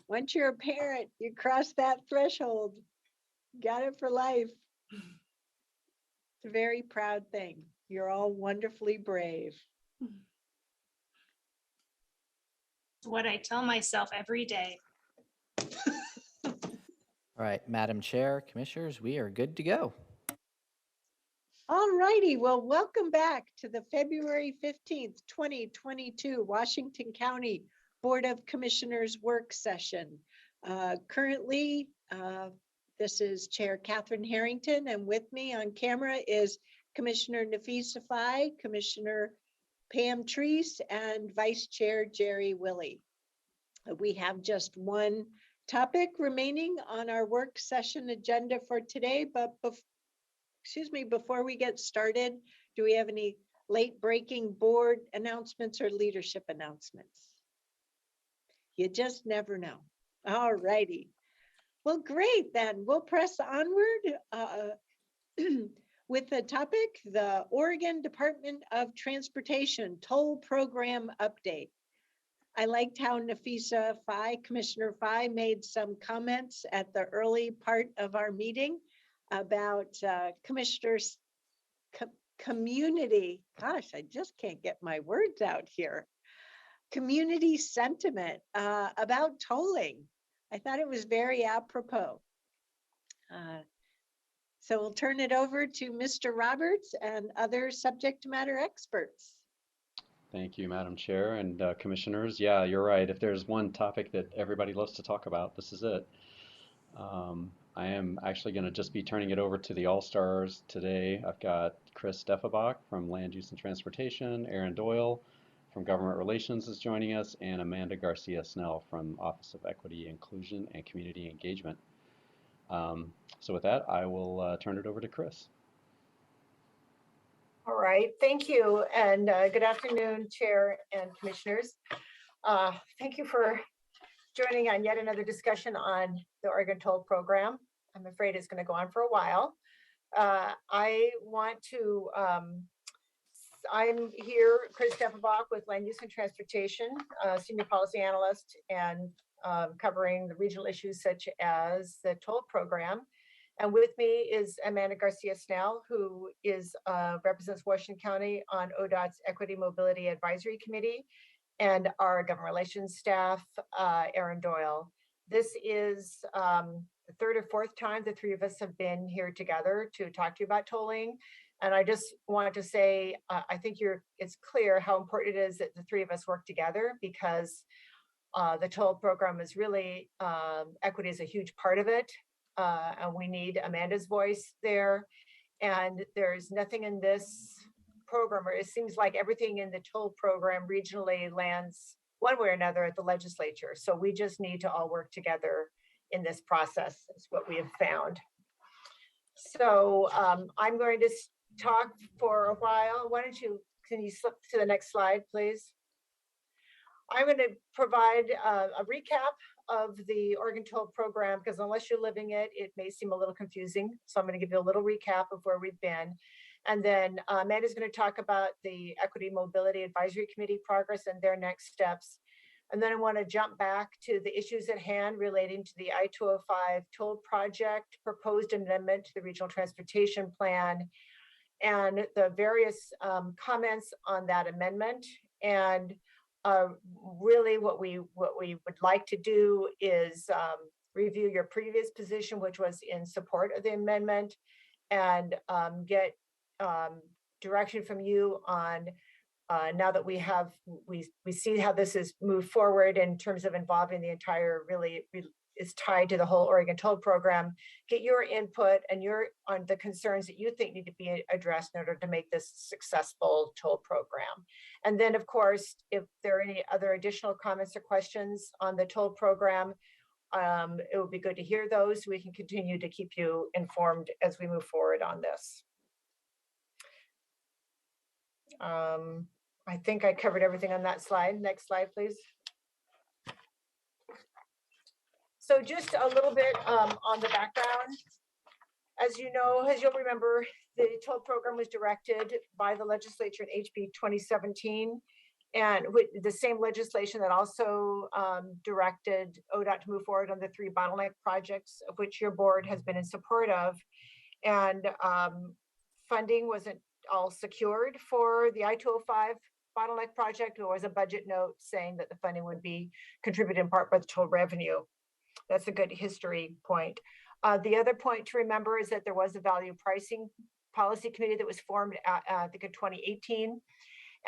Once you're a parent, you cross that threshold. Got it for life. It's a very proud thing. You're all wonderfully brave. It's what I tell myself every day. All right, Madam Chair, Commissioners, we are good to go. All righty. Well, welcome back to the February 15th, 2022 Washington County Board of Commissioners work session. Currently, this is Chair Catherine Harrington, and with me on camera is Commissioner Nafisa Fai, Commissioner Pam Treese, and Vice Chair Jerry Willey. We have just one topic remaining on our work session agenda for today, but before we get started, do we have any late breaking board announcements or leadership announcements? You just never know. All righty. Well, great, then we'll press onward with the topic, the Oregon Department of Transportation toll program update. I liked how Nafisa Fai, Commissioner Fai, made some comments at the early part of our meeting about commissioners' community. Gosh, I just can't get my words out here. Community sentiment about tolling. I thought it was very apropos. So we'll turn it over to Mr. Roberts and other subject matter experts. Thank you, Madam Chair and Commissioners. Yeah, you're right. If there's one topic that everybody loves to talk about, this is it. I am actually going to just be turning it over to the All-Stars today. I've got Chris Steffenbach from Land Use and Transportation, Aaron Doyle from Government Relations is joining us, and Amanda Garcia Snell from Office of Equity, Inclusion, and Community Engagement. So with that, I will turn it over to Chris. All right, thank you, and good afternoon, Chair and Commissioners. Thank you for joining on yet another discussion on the Oregon Toll Program. I'm afraid it's going to go on for a while. I'm here, Chris Steffenbach with Land Use and Transportation, Senior Policy Analyst, and covering the regional issues such as the toll program. And with me is Amanda Garcia Snell, who is represents Washington County on ODOT's Equity Mobility Advisory Committee, and our government relations staff, Aaron Doyle. This is the third or fourth time the three of us have been here together to talk to you about tolling. And I just wanted to say, I think it's clear how important it is that the three of us work together, because the toll program is really, equity is a huge part of it. And we need Amanda's voice there. And there's nothing in this program, or it seems like everything in the toll program regionally lands one way or another at the legislature. So we just need to all work together in this process, is what we have found. So I'm going to talk for a while. Can you slip to the next slide, please? I'm going to provide a recap of the Oregon Toll Program, because unless you're living it, it may seem a little confusing. So I'm going to give you a little recap of where we've been. And then Amanda's going to talk about the Equity Mobility Advisory Committee progress and their next steps. And then I want to jump back to the issues at hand relating to the I-205 toll project, proposed amendment to the Regional Transportation Plan, and the various comments on that amendment. And really what we would like to do is review your previous position, which was in support of the amendment, and get direction from you on now that we see how this is moved forward in terms of involving the entire, really is tied to the whole Oregon Toll Program. Get your input and on the concerns that you think need to be addressed in order to make this a successful toll program. And then, of course, if there are any other additional comments or questions on the toll program, it would be good to hear those. We can continue to keep you informed as we move forward on this. I think I covered everything on that slide. Next slide, please. So just a little bit on the background. As you know, as you'll remember, the toll program was directed by the legislature in HB 2017. And with the same legislation that also directed ODOT to move forward on the 3 bottleneck projects, of which your board has been in support of. And funding wasn't all secured for the I-205 bottleneck project. There was a budget note saying that the funding would be contributed in part by the total revenue. That's a good history point. The other point to remember is that there was a value pricing policy committee that was formed, I think in 2018.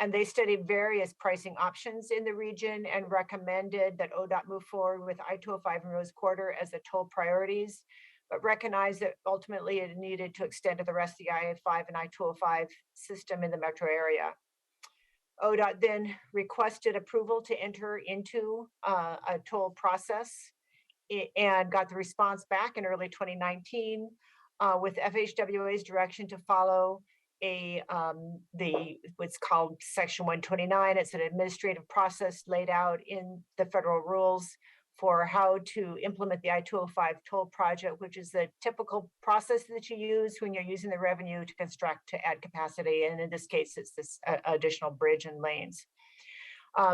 And they studied various pricing options in the region and recommended that ODOT move forward with I-205 and Rose Quarter as the toll priorities, but recognized that ultimately it needed to extend to the rest of the I-5 and I-205 system in the metro area. ODOT then requested approval to enter into a toll process and got the response back in early 2019 with FHWA's direction to follow what's called Section 129. It's an administrative process laid out in the federal rules for how to implement the I-205 toll project, which is the typical process that you use when you're using the revenue to construct, to add capacity. And in this case, it's this additional bridge and lanes.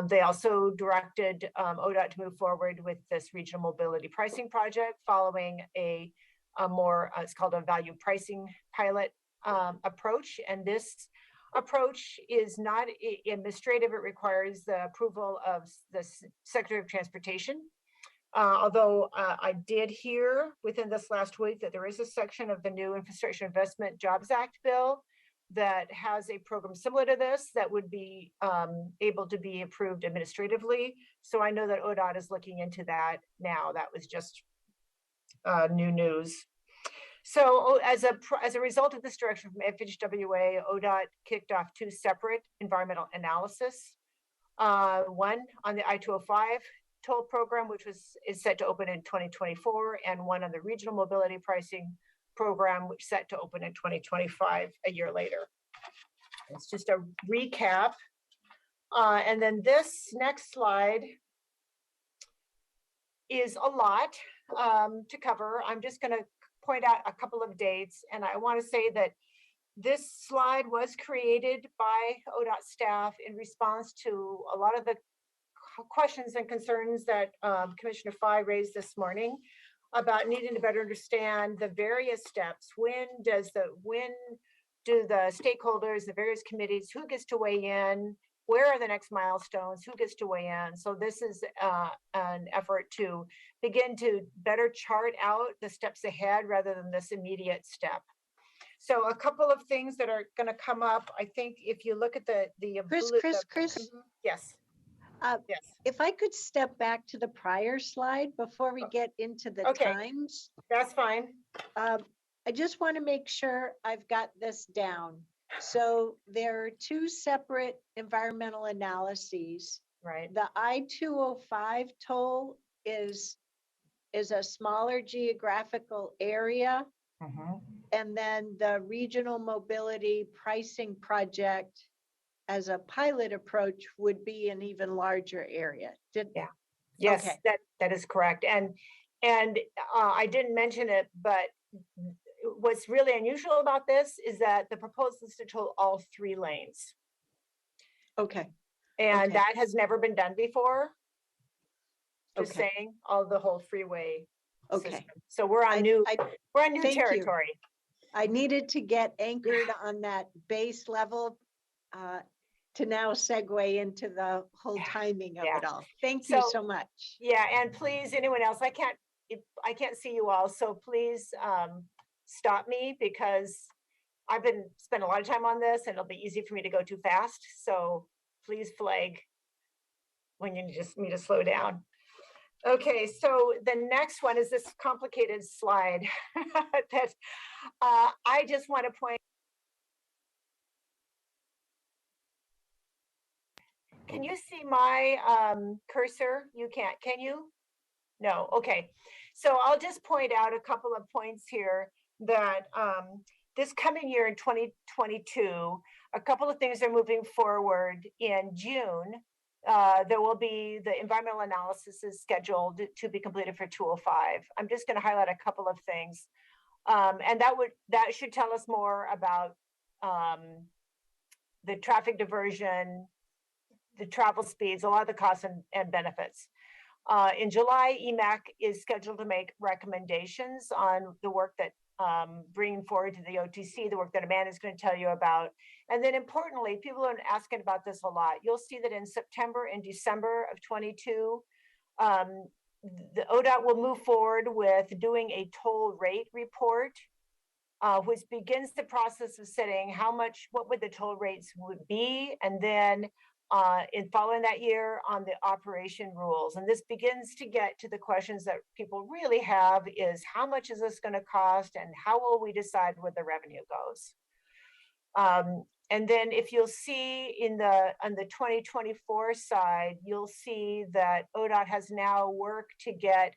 They also directed ODOT to move forward with this regional mobility pricing project following a more, it's called a value pricing pilot approach. And this approach is not administrative. It requires the approval of the Secretary of Transportation. Although I did hear within this last week that there is a section of the new Infrastructure Investment Jobs Act bill that has a program similar to this that would be able to be approved administratively. So I know that ODOT is looking into that now. That was just new news. So as a result of this direction from FHWA, ODOT kicked off 2 separate environmental analysis. One on the I-205 toll program, which is set to open in 2024, and one on the regional mobility pricing program, which is set to open in 2025, a year later. It's just a recap. And then this next slide is a lot to cover. I'm just going to point out a couple of dates, and I want to say that this slide was created by ODOT staff in response to a lot of the questions and concerns that Commissioner Fye raised this morning about needing to better understand the various steps. When do the stakeholders, the various committees, who gets to weigh in? Where are the next milestones? Who gets to weigh in? So this is an effort to begin to better chart out the steps ahead rather than this immediate step. So a couple of things that are going to come up. I think if you look at the Chris, yes. Yes. if I could step back to the prior slide before we get into the Okay. times. That's fine. I just want to make sure I've got this down. So there are 2 separate environmental analyses. Right. The I-205 toll is a smaller geographical area. And then the regional mobility pricing project as a pilot approach would be an even larger area. Yes, Okay. that is correct. And I didn't mention it, but what's really unusual about this is that the proposal is to toll all 3 lanes. Okay. And Okay. that has never been done before. Just Okay. saying, all the whole freeway Okay. system. So we're on new thank you. territory. I needed to get anchored on that base level to now segue into the whole timing of it all. Thank you so much. Yeah, and please, anyone else, I can't see you all, so please stop me, because I've spent a lot of time on this and it'll be easy for me to go too fast. So please flag when you need me to slow down. Okay, so the next one is this complicated slide that I just want to point. Can you see my cursor? You can't, can you? No, okay. So I'll just point out a couple of points here that this coming year in 2022, a couple of things are moving forward. In June, there will be the environmental analysis is scheduled to be completed for 205. I'm just going to highlight a couple of things. And that should tell us more about the traffic diversion, the travel speeds, a lot of the costs and benefits. In July, EMAC is scheduled to make recommendations on the work that bringing forward to the OTC, the work that Amanda is going to tell you about. And then importantly, people are asking about this a lot. You'll see that in September and December of 22, the ODOT will move forward with doing a toll rate report, which begins the process of setting what would the toll rates would be, and then in following that year on the operation rules. And this begins to get to the questions that people really have is how much is this going to cost and how will we decide where the revenue goes? And then if you'll see on the 2024 side, you'll see that ODOT has now worked to get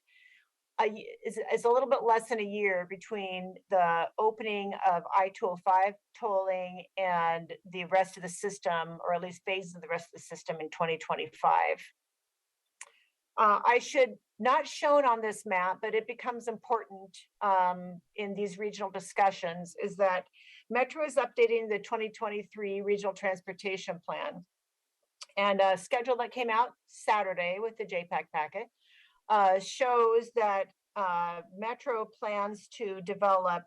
is a little bit less than a year between the opening of I-205 tolling and the rest of the system, or at least phases of the rest of the system in 2025. I should not shown on this map, but it becomes important in these regional discussions, is that Metro is updating the 2023 Regional Transportation Plan. And a schedule that came out Saturday with the JPAC packet shows that Metro plans to develop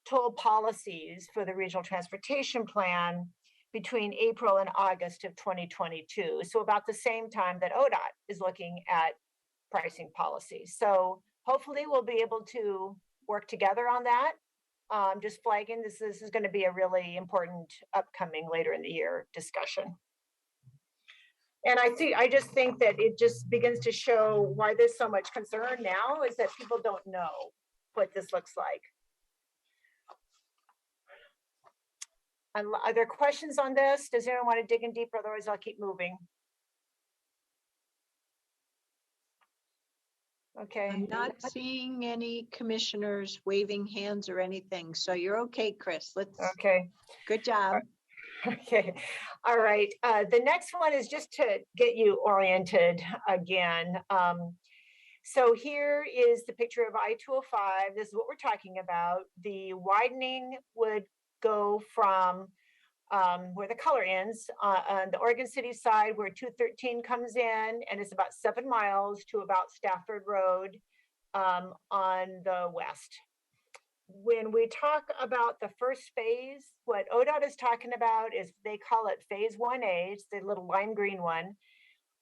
toll policies for the Regional Transportation Plan between April and August of 2022. So about the same time that ODOT is looking at pricing policies. So hopefully we'll be able to work together on that. Just flagging this is going to be a really important upcoming later in the year discussion. And I just think that it just begins to show why there's so much concern now is that people don't know what this looks like. And are there questions on this? Does anyone want to dig in deeper? Otherwise, I'll keep moving. Okay. I'm not seeing any commissioners waving hands or anything, so you're okay, Chris. Okay. Good job. Okay. All right. The next one is just to get you oriented again. So here is the picture of I-205. This is what we're talking about. The widening would go from where the color ends on the Oregon City side, where 213 comes in, and it's about 7 miles to about Stafford Road on the west. When we talk about the first phase, what ODOT is talking about is they call it phase 1A. It's the little lime green one.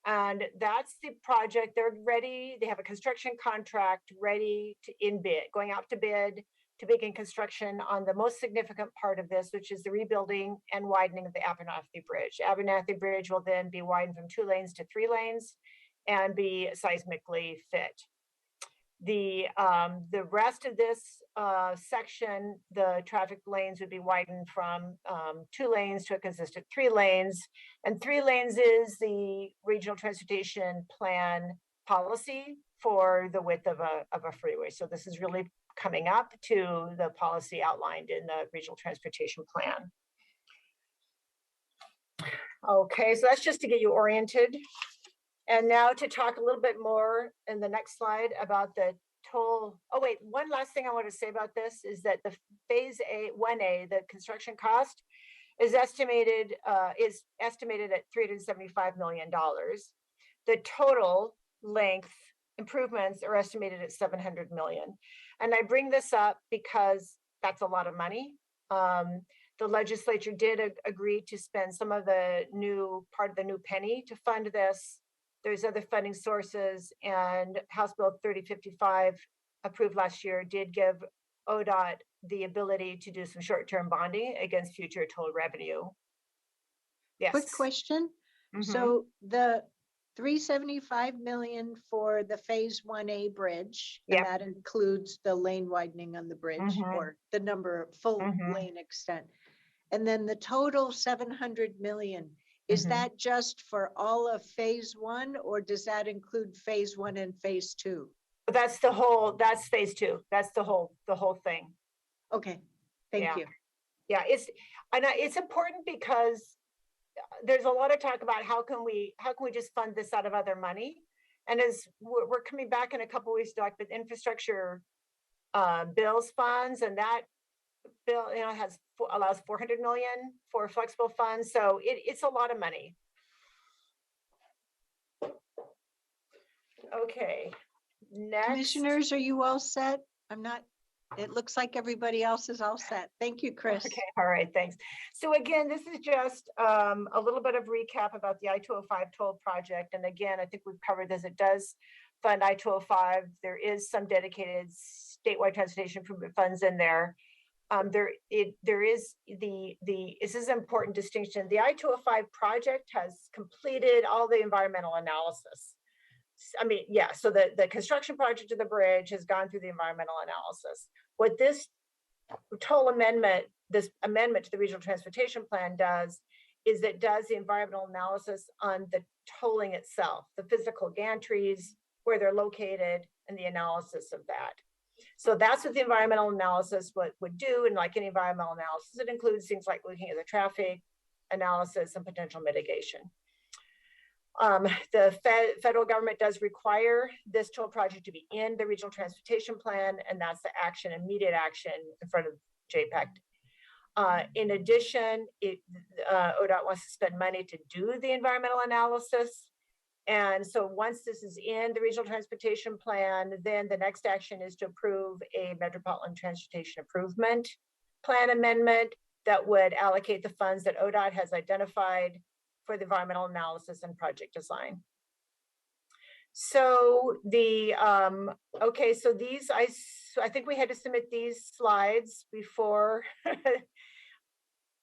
And that's the project. They're ready. They have a construction contract ready to bid, going out to bid to begin construction on the most significant part of this, which is the rebuilding and widening of the Abernathy Bridge. Abernathy Bridge will then be widened from 2 lanes to 3 lanes and be seismically fit. The rest of this section, the traffic lanes would be widened from 2 lanes to a consistent 3 lanes. And 3 lanes is the Regional Transportation Plan policy for the width of a freeway. So this is really coming up to the policy outlined in the Regional Transportation Plan. Okay, so that's just to get you oriented. And now to talk a little bit more in the next slide about the toll. Oh wait, one last thing I want to say about this is that the phase 1A, the construction cost is estimated at $375 million. The total length improvements are estimated at $700 million. And I bring this up because that's a lot of money. The legislature did agree to spend some of the part of the new penny to fund this. There's other funding sources, and House Bill 3055 approved last year did give ODOT the ability to do some short-term bonding against future toll revenue. Yes. Quick question. Mhm. So the 375 million for the phase 1A bridge, and Yep. that includes the lane widening on the bridge Mhm. or the number of full Mhm. lane extent. And then the total 700 million, is Mhm. that just for all of phase 1, or does that include phase 1 and phase 2? That's phase 2. That's the whole thing. Okay, thank Yeah. you. Yeah, it's important because there's a lot of talk about how can we just fund this out of other money, and as we're coming back in a couple of weeks to talk with infrastructure bills funds, and that bill allows 400 million for flexible funds, so it's a lot of money. Okay, next. Commissioners, are you all set? I'm not, it looks like everybody else is all set. Thank you, Chris. Okay, all right, thanks. So again, this is just a little bit of recap about the I-205 toll project. And again, I think we've covered this. It does fund I-205. There is some dedicated statewide transportation improvement funds in there. There is this is an important distinction. The I-205 project has completed all the environmental analysis. I mean, yeah, so the construction project of the bridge has gone through the environmental analysis. What this toll amendment, this amendment to the regional transportation plan does is it does the environmental analysis on the tolling itself, the physical gantries, where they're located, and the analysis of that. So that's what the environmental analysis would do. And like any environmental analysis, it includes things like looking at the traffic analysis and potential mitigation. The federal government does require this toll project to be in the regional transportation plan, and that's the action, immediate action in front of JPAC. In addition, ODOT wants to spend money to do the environmental analysis. And so once this is in the regional transportation plan, then the next action is to approve a metropolitan transportation improvement plan amendment that would allocate the funds that ODOT has identified for the environmental analysis and project design. So okay, so these, I think we had to submit these slides before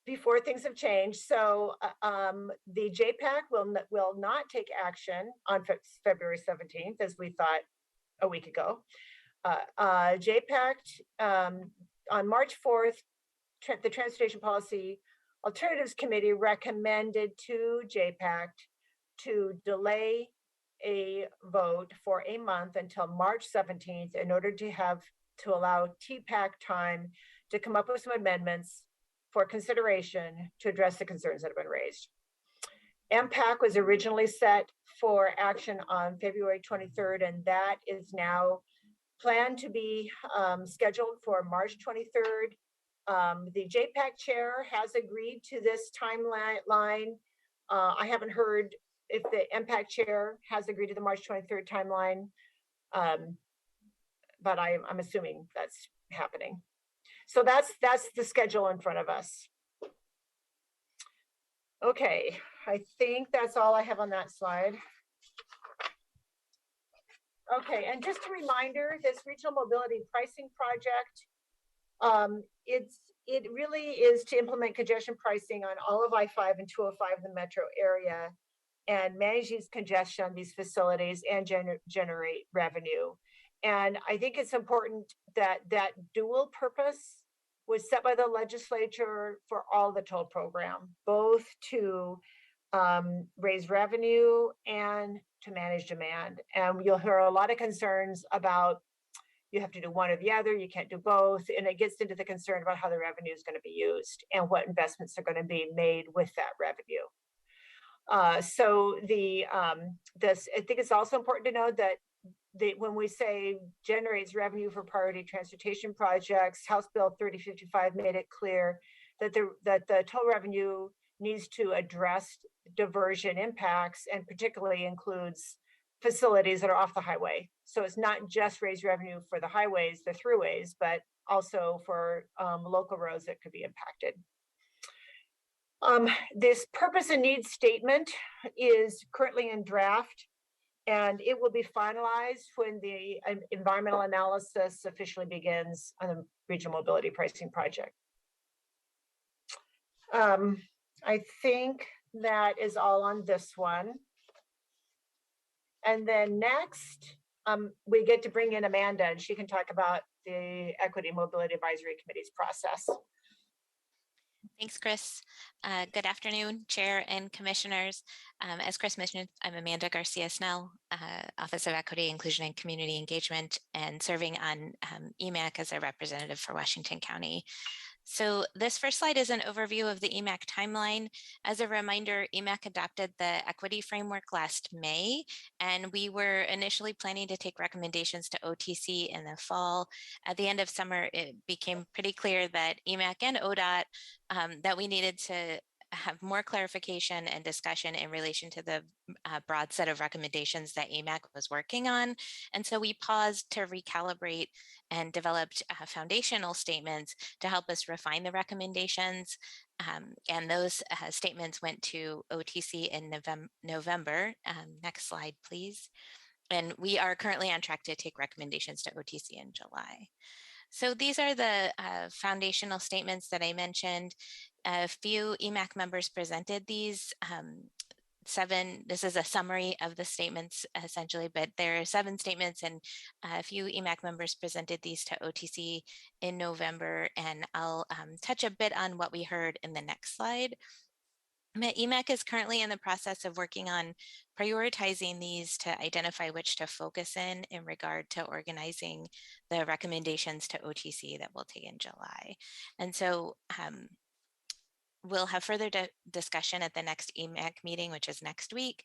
before things have changed. So the JPAC will not take action on February 17th, as we thought a week ago. JPAC on March 4th, the Transportation Policy Alternatives Committee recommended to JPAC to delay a vote for a month until March 17th in order to allow TPAC time to come up with some amendments for consideration to address the concerns that have been raised. MPAC was originally set for action on February 23rd, and that is now planned to be scheduled for March 23rd. The JPAC chair has agreed to this timeline. I haven't heard if the MPAC chair has agreed to the March 23rd timeline, but I'm assuming that's happening. So that's the schedule in front of us. Okay, I think that's all I have on that slide. Okay, and just a reminder, this regional mobility pricing project, it really is to implement congestion pricing on all of I-5 and 205 in the metro area and manage these congestion on these facilities and generate revenue. And I think it's important that that dual purpose was set by the legislature for all the toll program, both to raise revenue and to manage demand. And you'll hear a lot of concerns about you have to do one or the other, you can't do both. And it gets into the concern about how the revenue is going to be used and what investments are going to be made with that revenue. So I think it's also important to note that when we say generates revenue for priority transportation projects, House Bill 3055 made it clear that the toll revenue needs to address diversion impacts and particularly includes facilities that are off the highway. So it's not just raise revenue for the highways, the throughways, but also for local roads that could be impacted. This purpose and needs statement is currently in draft, and it will be finalized when the environmental analysis officially begins on the regional mobility pricing project. I think that is all on this one. And then next, we get to bring in Amanda, and she can talk about the Equity Mobility Advisory Committee's process. Thanks, Chris. Good afternoon, Chair and Commissioners. As Chris mentioned, I'm Amanda Garcia Snell, Office of Equity, Inclusion, and Community Engagement, and serving on EMAC as a representative for Washington County. So this first slide is an overview of the EMAC timeline. As a reminder, EMAC adopted the equity framework last May, and we were initially planning to take recommendations to OTC in the fall. At the end of summer, it became pretty clear that EMAC and ODOT that we needed to have more clarification and discussion in relation to the broad set of recommendations that EMAC was working on. And so we paused to recalibrate and developed foundational statements to help us refine the recommendations. And those statements went to OTC in November. Next slide, please. And we are currently on track to take recommendations to OTC in July. So these are the foundational statements that I mentioned. A few EMAC members presented these 7. This is a summary of the statements essentially, but there are 7 statements, and a few EMAC members presented these to OTC in November. And I'll touch a bit on what we heard in the next slide. EMAC is currently in the process of working on prioritizing these to identify which to focus in regard to organizing the recommendations to OTC that we'll take in July. And so we'll have further discussion at the next EMAC meeting, which is next week,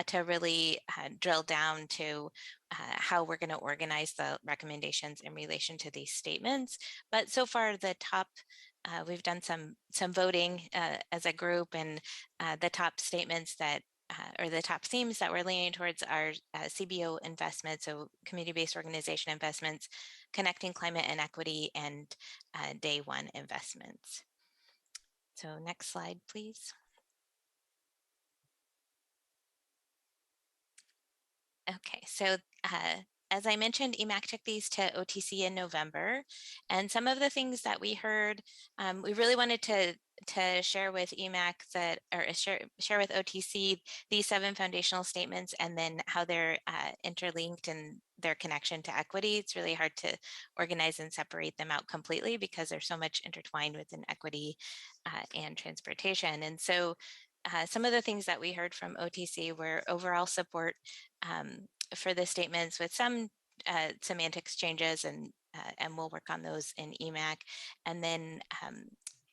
to really drill down to how we're going to organize the recommendations in relation to these statements. But so far, the top we've done some voting as a group, and the top statements that or the top themes that we're leaning towards are CBO investments, so community-based organization investments, connecting climate and equity, and day one investments. So next slide, please. Okay, so as I mentioned, EMAC took these to OTC in November, and some of the things that we heard, we really wanted to share with EMAC that, or share with OTC these 7 foundational statements, and then how they're interlinked in their connection to equity. It's really hard to organize and separate them out completely because they're so much intertwined within equity and transportation. And so some of the things that we heard from OTC were overall support for the statements with some semantics changes, and we'll work on those in EMAC. And then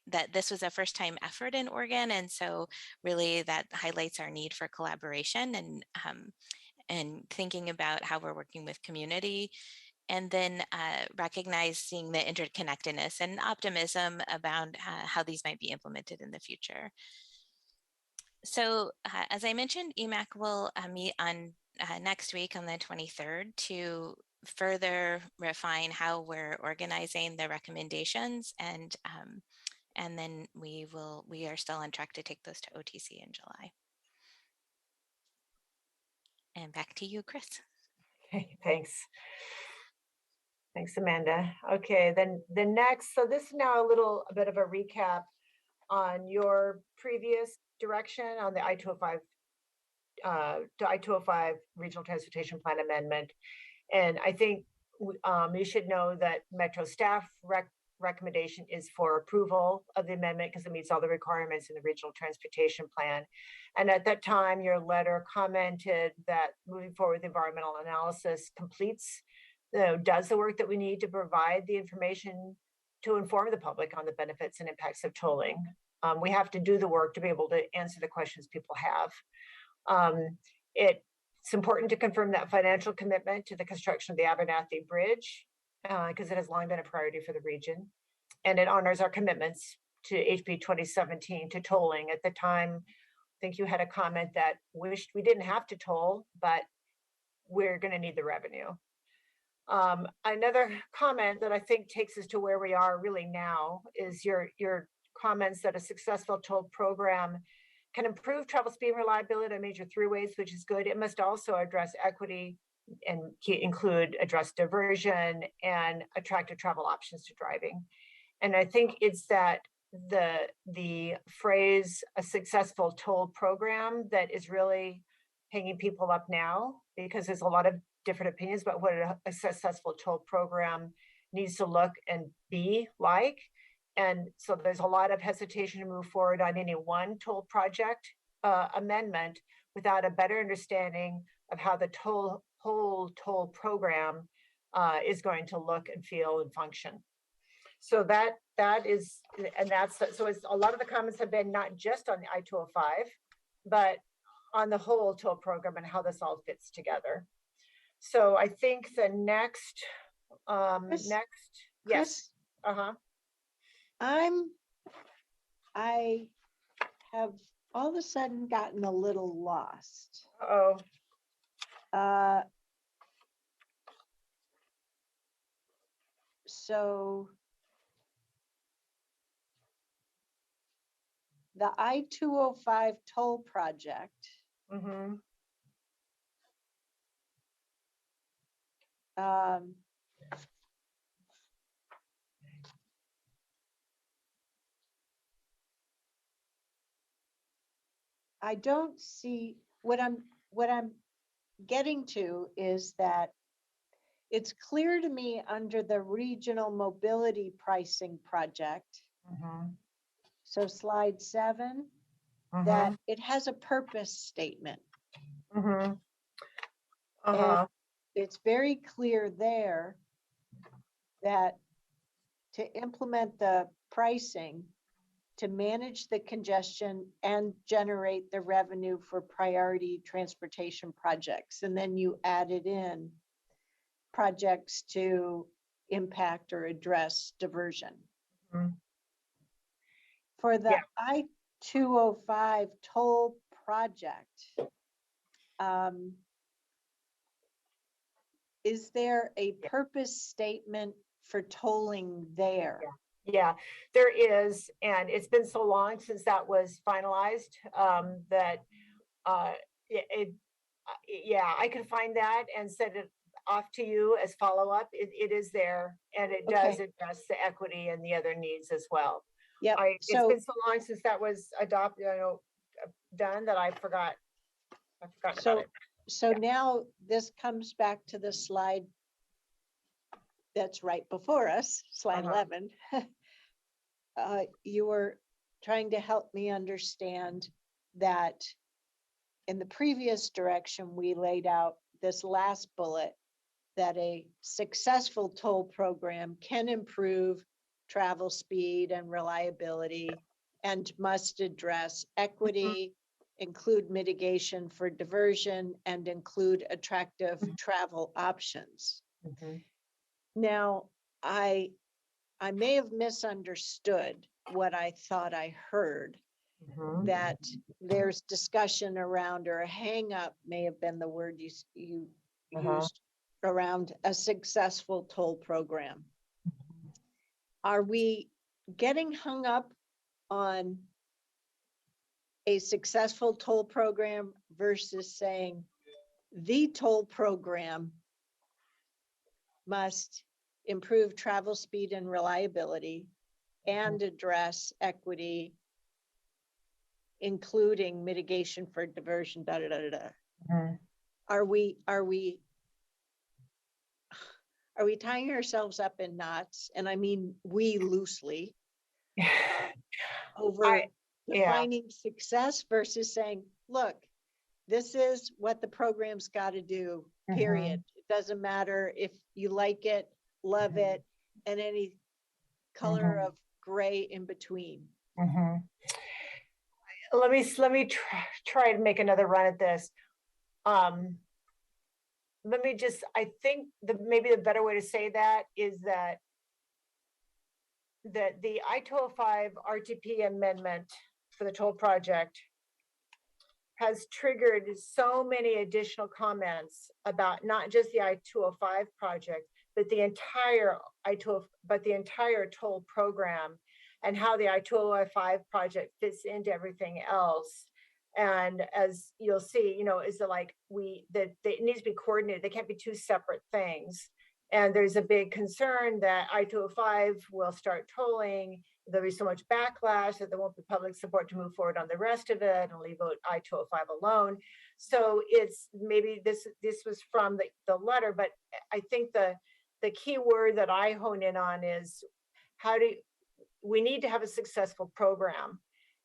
that this was a first time effort in Oregon, and so really that highlights our need for collaboration and thinking about how we're working with community. And then recognizing the interconnectedness and optimism about how these might be implemented in the future. So as I mentioned, EMAC will meet on next week on the 23rd to further refine how we're organizing the recommendations, and then we are still on track to take those to OTC in July. And back to you, Chris. Okay, thanks. Thanks, Amanda. Okay, then the next, so this is now a bit of a recap on your previous direction on the I-205 Regional Transportation Plan Amendment. And I think you should know that Metro staff recommendation is for approval of the amendment because it meets all the requirements in the Regional Transportation Plan. And at that time, your letter commented that moving forward with environmental analysis does the work that we need to provide the information to inform the public on the benefits and impacts of tolling. We have to do the work to be able to answer the questions people have. It's important to confirm that financial commitment to the construction of the Abernathy Bridge because it has long been a priority for the region. And it honors our commitments to HB 2017 to tolling. At the time, I think you had a comment that wished we didn't have to toll, but we're going to need the revenue. Another comment that I think takes us to where we are really now is your comments that a successful toll program can improve travel speed and reliability on major throughways, which is good. It must also address equity and address diversion and attractive travel options to driving. And I think it's that the phrase "a successful toll program" that is really hanging people up now, because there's a lot of different opinions about what a successful toll program needs to look and be like. And so there's a lot of hesitation to move forward on any one toll project amendment without a better understanding of how the whole toll program is going to look and feel and function. So that's a lot of the comments have been not just on the I-205, but on the whole toll program and how this all fits together. So I think the next, Chris? yes. Chris? I have all of a sudden gotten a little lost. Oh, So the I-205 toll project, mm-hmm. um, I don't see what I'm getting to is that it's clear to me under the regional mobility pricing project, Mm-hmm. so slide 7, that it has a purpose statement. Mm-hmm. And Uh-huh. it's very clear there that to implement the pricing, to manage the congestion and generate the revenue for priority transportation projects. And then you added in projects to impact or address diversion. Mhm. For the Yeah. I-205 toll project, is there a purpose statement for tolling there? Yeah, there is, and it's been so long since that was finalized, that, yeah, I can find that and send it off to you as follow-up. It is there, and it does Okay. address the equity and the other needs as well. Yep. It's So, been so long since that was adopted, done, that I've forgotten about it. so now this comes back to the slide that's right before us, slide Uh-huh. 11. You were trying to help me understand that in the previous direction, we laid out this last bullet that a successful toll program can improve travel speed and reliability and must address equity, include mitigation for diversion, and include attractive travel options. Mhm. Now, I may have misunderstood what I thought I heard, Mhm. that there's discussion around, or a hang up may have been the word you Uh-huh. used, around a successful toll program. Are we getting hung up on a successful toll program versus saying the toll program must improve travel speed and reliability and address equity, including mitigation for diversion, da da da da da? Mhm. Are we tying ourselves up in knots? And I mean we loosely, over Yeah. defining success versus saying, look, this is what the program's got to do, period. It doesn't matter if you like it, love it, and any color of gray in between. Mhm. Let me try to make another run at this. Let me just, I think maybe the better way to say that is that the I-205 RTP amendment for the toll project has triggered so many additional comments about not just the I-205 project, but the entire toll program, and how the I-205 project fits into everything else. And as you'll see, is that it needs to be coordinated. They can't be two separate things. And there's a big concern that I-205 will start tolling. There'll be so much backlash that there won't be public support to move forward on the rest of it, and leave I-205 alone. So it's maybe this was from the letter, but I think the key word that I hone in on is we need to have a successful program.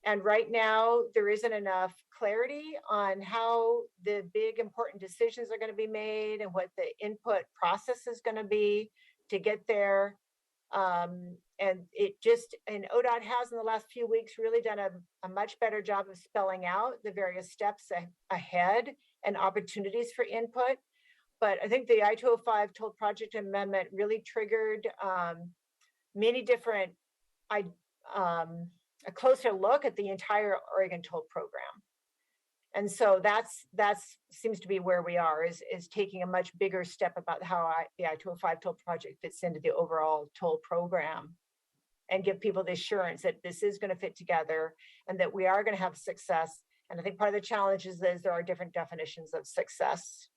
And right now, there isn't enough clarity on how the big important decisions are going to be made and what the input process is going to be to get there. And ODOT has in the last few weeks really done a much better job of spelling out the various steps ahead and opportunities for input. But I think the I-205 toll project amendment really triggered many different a closer look at the entire Oregon toll program. And so that's seems to be where we are, is taking a much bigger step about how the I-205 toll project fits into the overall toll program, and give people the assurance that this is going to fit together and that we are going to have success. And I think part of the challenge is there are different definitions of success.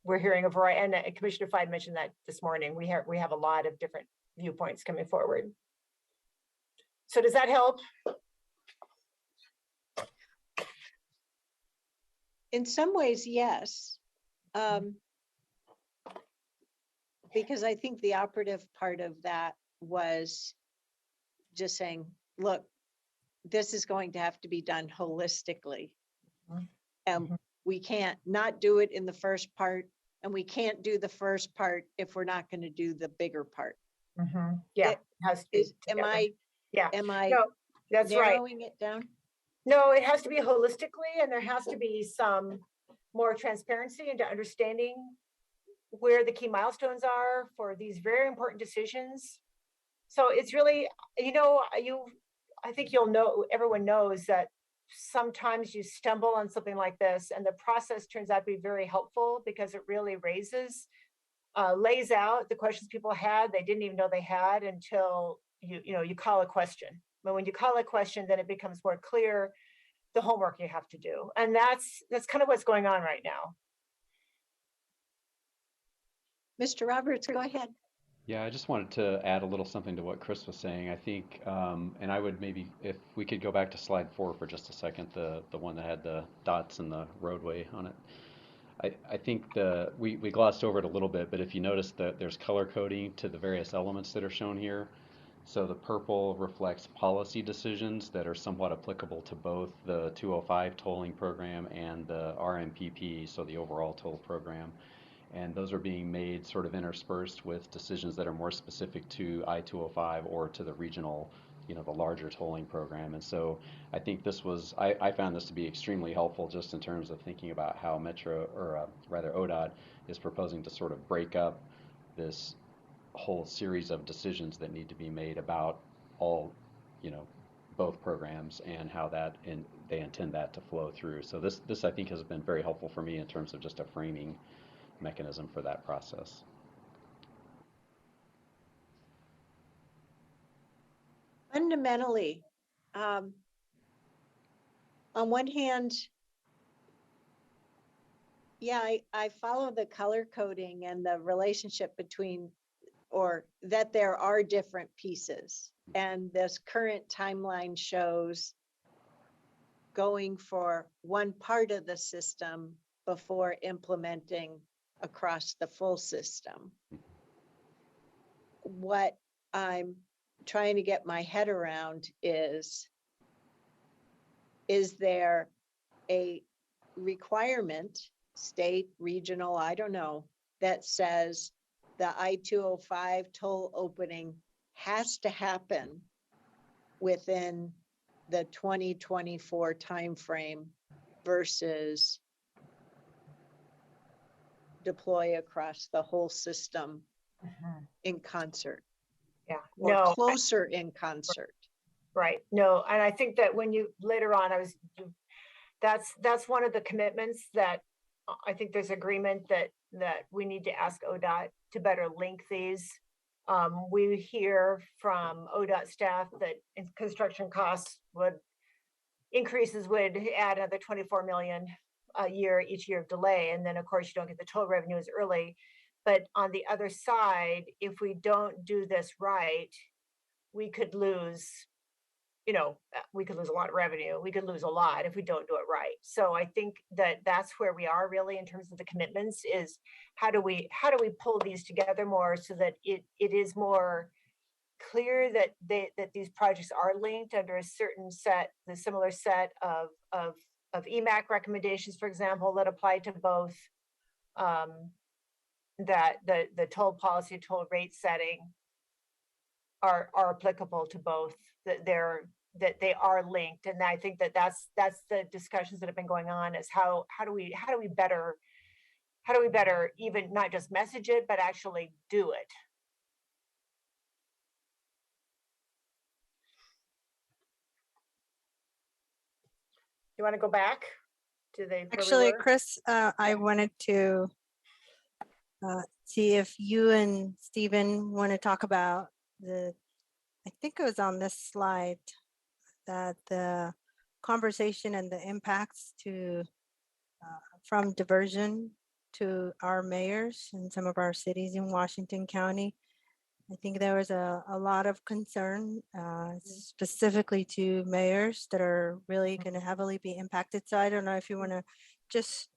We're hearing a variety, and Commissioner Fide mentioned that this morning. We have a lot of different viewpoints coming forward. So does that help? In some ways, yes. Because I think the operative part of that was just saying, look, this is going to have to be done holistically. And we can't not do it in the first part, and we can't do the first part if we're not going to do the bigger part. Yeah, it has to be Am I no, that's right. narrowing it down? No, it has to be holistically, and there has to be some more transparency into understanding where the key milestones are for these very important decisions. So it's really, I think everyone knows that sometimes you stumble on something like this, and the process turns out to be very helpful because it really lays out the questions people had, they didn't even know they had, until you call a question. But when you call a question, then it becomes more clear the homework you have to do. And that's kind of what's going on right now. Mr. Roberts, go ahead. Yeah, I just wanted to add a little something to what Chris was saying. I think, and I would maybe, if we could go back to slide 4 for just a second, the one that had the dots and the roadway on it. I think we glossed over it a little bit, but if you notice that there's color coding to the various elements that are shown here. So the purple reflects policy decisions that are somewhat applicable to both the 205 tolling program and the RMPP, so the overall toll program. And those are being made sort of interspersed with decisions that are more specific to I-205 or to the regional, the larger tolling program. And so I think I found this to be extremely helpful just in terms of thinking about how ODOT is proposing to sort of break up this whole series of decisions that need to be made about all, both programs, and how they intend that to flow through. So this I think has been very helpful for me in terms of just a framing mechanism for that process. Fundamentally, on one hand, yeah, I follow the color coding and the relationship between, or that there are different pieces. And this current timeline shows going for one part of the system before implementing across the full system. What I'm trying to get my head around is there a requirement, state, regional, I don't know, that says the I-205 toll opening has to happen within the 2024 timeframe versus deploy across the whole system in concert? Yeah, or no, closer in concert? right. No, and I think that when you later on, that's one of the commitments that I think there's agreement that we need to ask ODOT to better link these. We hear from ODOT staff that construction costs increases would add another 24 million a year each year of delay, and then of course you don't get the toll revenue as early. But on the other side, if we don't do this right, we could lose a lot of revenue. We could lose a lot if we don't do it right. So I think that's where we are really in terms of the commitments, is how do we pull these together more so that it is more clear that these projects are linked under a certain the similar set of EMAC recommendations, for example, that apply to both, that the toll policy, toll rate setting are applicable to both, that they are linked. And I think that's the discussions that have been going on, is how do we better even not just message it, but actually do it. you want to go back to the? where we Actually, were? Chris, I wanted to see if you and Stephen want to talk about I think it was on this slide, that the conversation and the impacts from diversion to our mayors in some of our cities in Washington County. I think there was a lot of concern specifically to mayors that are really going to heavily be impacted. So I don't know if you want to just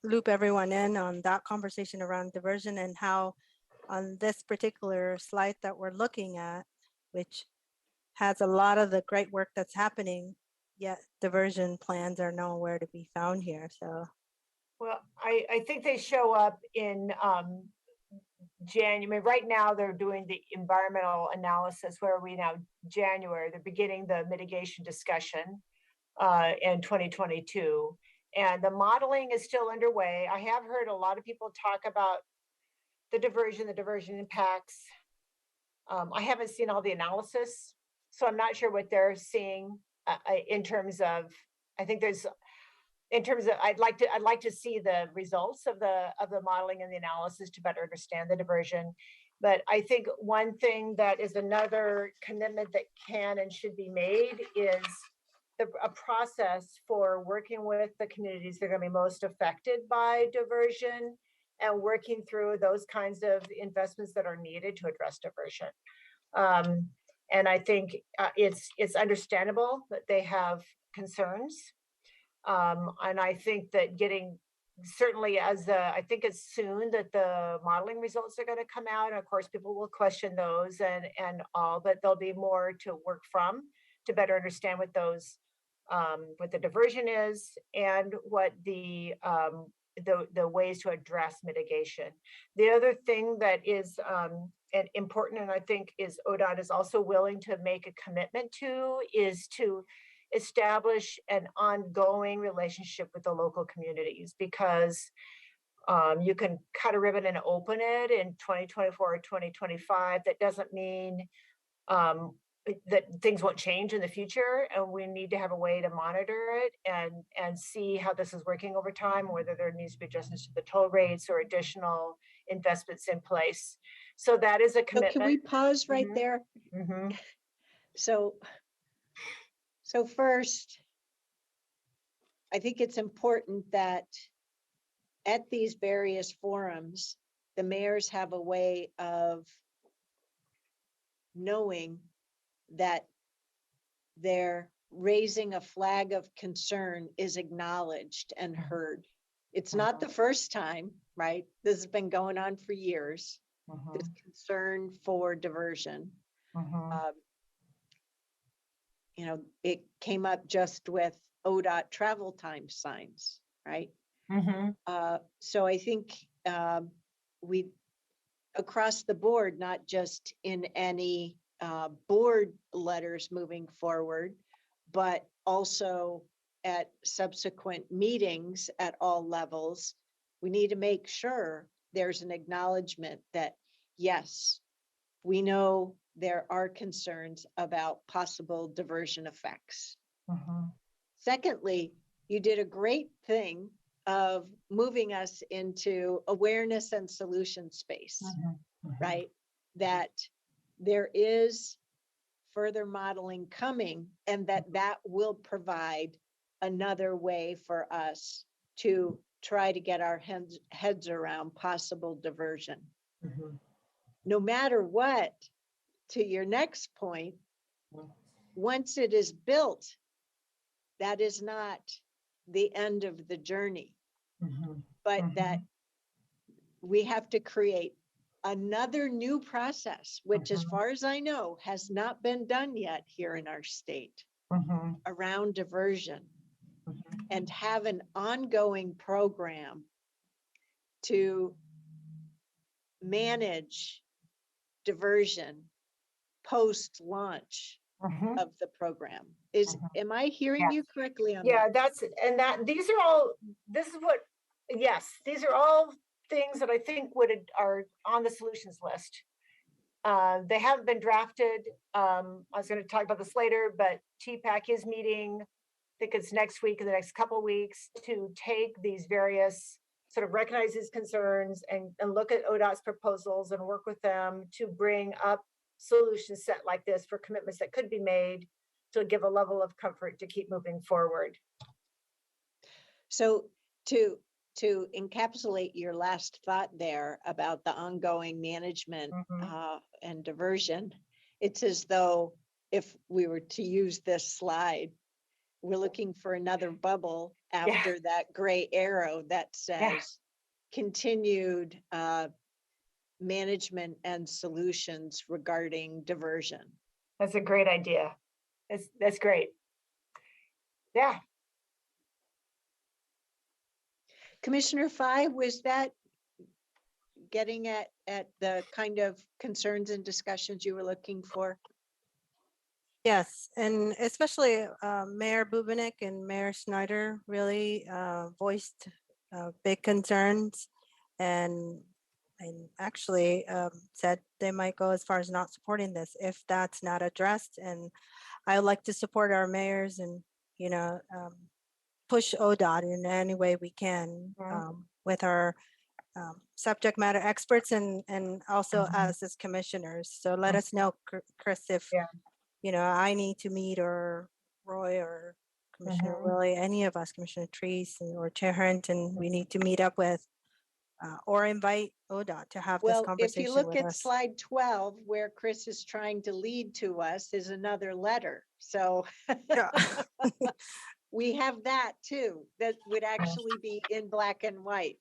loop everyone in on that conversation around diversion and how on this particular slide that we're looking at, which has a lot of the great work that's happening, yet diversion plans are nowhere to be found here. So Well, I think they show up in January. Right now, they're doing the environmental analysis. Where are we now? January. They're beginning the mitigation discussion in 2022. And the modeling is still underway. I have heard a lot of people talk about the diversion impacts. I haven't seen all the analysis, so I'm not sure what they're seeing in terms of, I think there's, in terms of, I'd like to see the results of the modeling and the analysis to better understand the diversion. But I think one thing that is another commitment that can and should be made is a process for working with the communities that are going to be most affected by diversion and working through those kinds of investments that are needed to address diversion. And I think it's understandable that they have concerns. And I think that certainly I think it's soon that the modeling results are going to come out. And of course, people will question those and all, but there'll be more to work from to better understand what what the diversion is and what the ways to address mitigation. The other thing that is important, and I think is ODOT is also willing to make a commitment to, is to establish an ongoing relationship with the local communities, because you can cut a ribbon and open it in 2024 or 2025. That doesn't mean that things won't change in the future, and we need to have a way to monitor it and see how this is working over time, whether there needs to be adjustments to the toll rates or additional investments in place. So that is a So commitment. can we pause right there? So first, I think it's important that at these various forums, the mayors have a way of knowing that their raising a flag of concern is acknowledged and heard. It's not the first time, right? This has been going on for years, this concern for diversion. It came up just with ODOT travel time signs, right? So I think we, across the board, not just in any board letters moving forward, but also at subsequent meetings at all levels, we need to make sure there's an acknowledgement that, yes, we know there are concerns about possible diversion effects. Secondly, you did a great thing of moving us into awareness and solution space, right? That there is further modeling coming, and that will provide another way for us to try to get our heads around possible diversion. No matter what, to your next point, once it is built, that is not the end of the journey, but that we have to create another new process, which as far as I know, has not been done yet here in our state around diversion, and have an ongoing program to manage diversion post-launch of the program. Am I hearing you correctly on Yeah, that? these are all, these are all things that I think are on the solutions list. They haven't been drafted. I was going to talk about this later, but TPAC is meeting think it's next week or the next couple of weeks, to take these various, sort of recognize these concerns and look at ODOT's proposals and work with them to bring up solutions set like this for commitments that could be made to give a level of comfort to keep moving forward. So to encapsulate your last thought there about the ongoing management and diversion, it's as though if we were to use this slide, we're looking for another bubble after that gray arrow that says continued management and solutions regarding diversion. That's a great idea. That's great. Yeah. Commissioner Fye, was that getting at the kind of concerns and discussions you were looking for? Yes, and especially Mayor Bubenik and Mayor Snyder really voiced big concerns and actually said they might go as far as not supporting this if that's not addressed. And I would like to support our mayors and, you know, push ODOT in any way we can with our subject matter experts and also us as commissioners. So let us know, Chris, if you know, I need to meet, or Roy or Commissioner Willie, any of us, Commissioner Treese or Chair Harrington, we need to meet up with or invite ODOT to have this Well, if conversation you look with at us. slide 12, where Chris is trying to lead to us, is another letter. So Yeah. we have that too, that would actually be in black and white.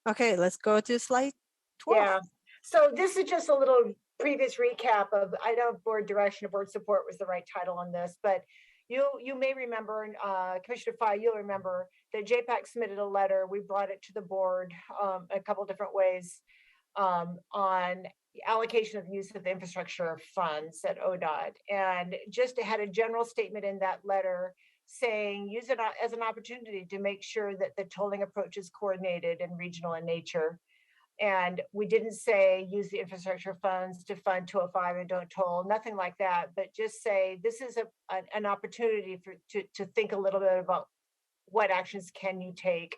Okay, let's go to slide 12. Yeah. So this is just a little previous recap of, I know board direction and board support was the right title on this, but you may remember, Commissioner Fye, you'll remember that JPAC submitted a letter. We brought it to the board a couple different ways on the allocation of use of the infrastructure funds at ODOT, and just had a general statement in that letter saying use it as an opportunity to make sure that the tolling approach is coordinated and regional in nature. And we didn't say use the infrastructure funds to fund 205 and don't toll, nothing like that, but just say this is an opportunity to think a little bit about what actions can you take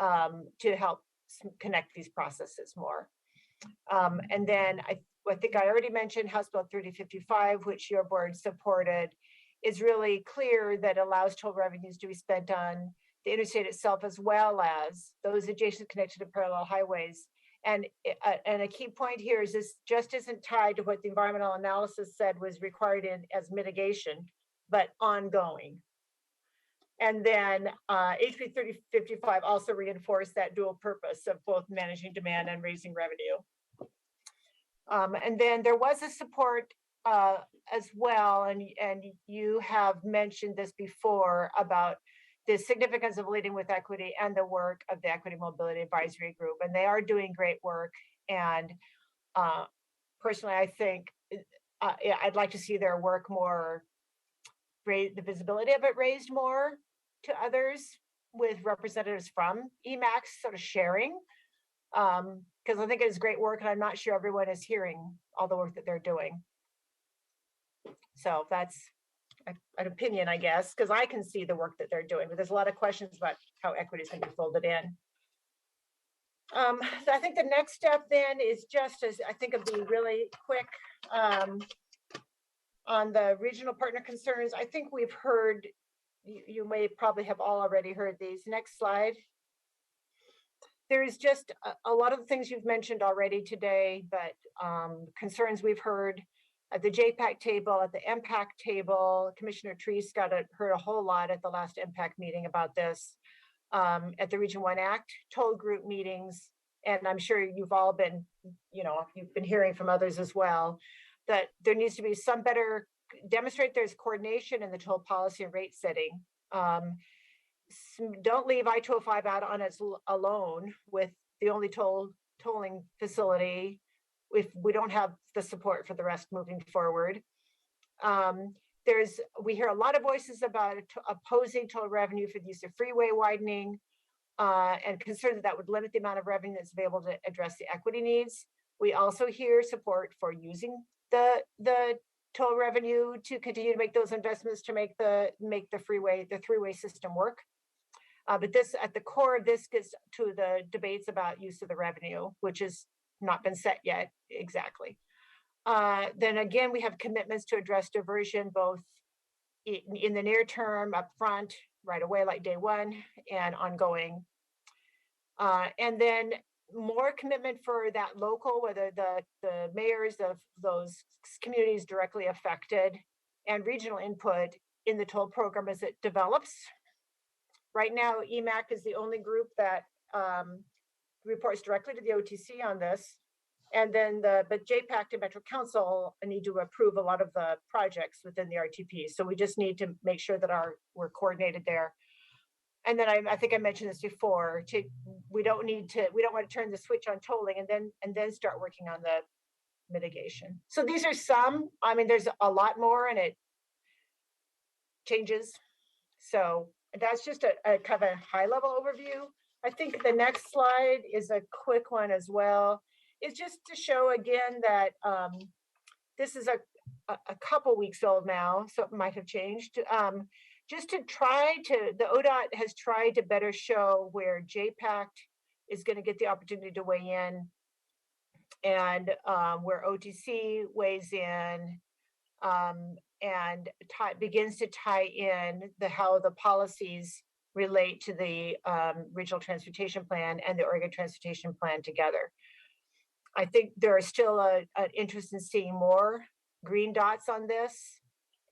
to help connect these processes more. And then I think I already mentioned House Bill 3055, which your board supported, is really clear that allows toll revenues to be spent on the interstate itself, as well as those adjacent connected to parallel highways. And a key point here is this just isn't tied to what the environmental analysis said was required as mitigation, but ongoing. And then HB 3055 also reinforced that dual purpose of both managing demand and raising revenue. And then there was a support as well, and you have mentioned this before about the significance of leading with equity and the work of the Equity Mobility Advisory Group, and they are doing great work. And personally, I think I'd like to see their work more, the visibility of it raised more to others, with representatives from EMAX sort of sharing, because I think it is great work, and I'm not sure everyone is hearing all the work that they're doing. So that's an opinion, I guess, because I can see the work that they're doing, but there's a lot of questions about how equity is going to be folded in. So I think the next step then is just, as I think, it'll be really quick on the regional partner concerns. I think we've heard, you may probably have all already heard these. Next slide. There's just a lot of the things you've mentioned already today, but concerns we've heard at the JPAC table, at the MPAC table. Commissioner Treese heard a whole lot at the last MPAC meeting about this, at the Region 1 Act toll group meetings. And I'm sure you've all been, you've been hearing from others as well, that there needs to be some better, demonstrate there's coordination in the toll policy and rate setting. Don't leave I-205 out on its alone with the only tolling facility if we don't have the support for the rest moving forward. We hear a lot of voices about opposing toll revenue for the use of freeway widening, and concerned that would limit the amount of revenue that's available to address the equity needs. We also hear support for using the toll revenue to continue to make those investments to make the three-way system work. But this, at the core of this, gets to the debates about use of the revenue, which has not been set yet exactly. Then again, we have commitments to address diversion, both in the near term, upfront, right away, like day one, and ongoing. And then more commitment for that local, whether the mayors of those communities directly affected, and regional input in the toll program as it develops. Right now, EMAC is the only group that reports directly to the OTC on this. And then but JPAC and Metro Council need to approve a lot of the projects within the RTP. So we just need to make sure that we're coordinated there. And then I think I mentioned this before, we don't want to turn the switch on tolling and then start working on the mitigation. So these are some, I mean, there's a lot more and it changes. So that's just a kind of a high level overview. I think the next slide is a quick one as well. It's just to show again that this is a couple weeks old now, so it might have changed. Just to the ODOT has tried to better show where JPAC is going to get the opportunity to weigh in, and where OTC weighs in, and begins to tie in how the policies relate to the regional transportation plan and the Oregon transportation plan together. I think there is still an interest in seeing more green dots on this,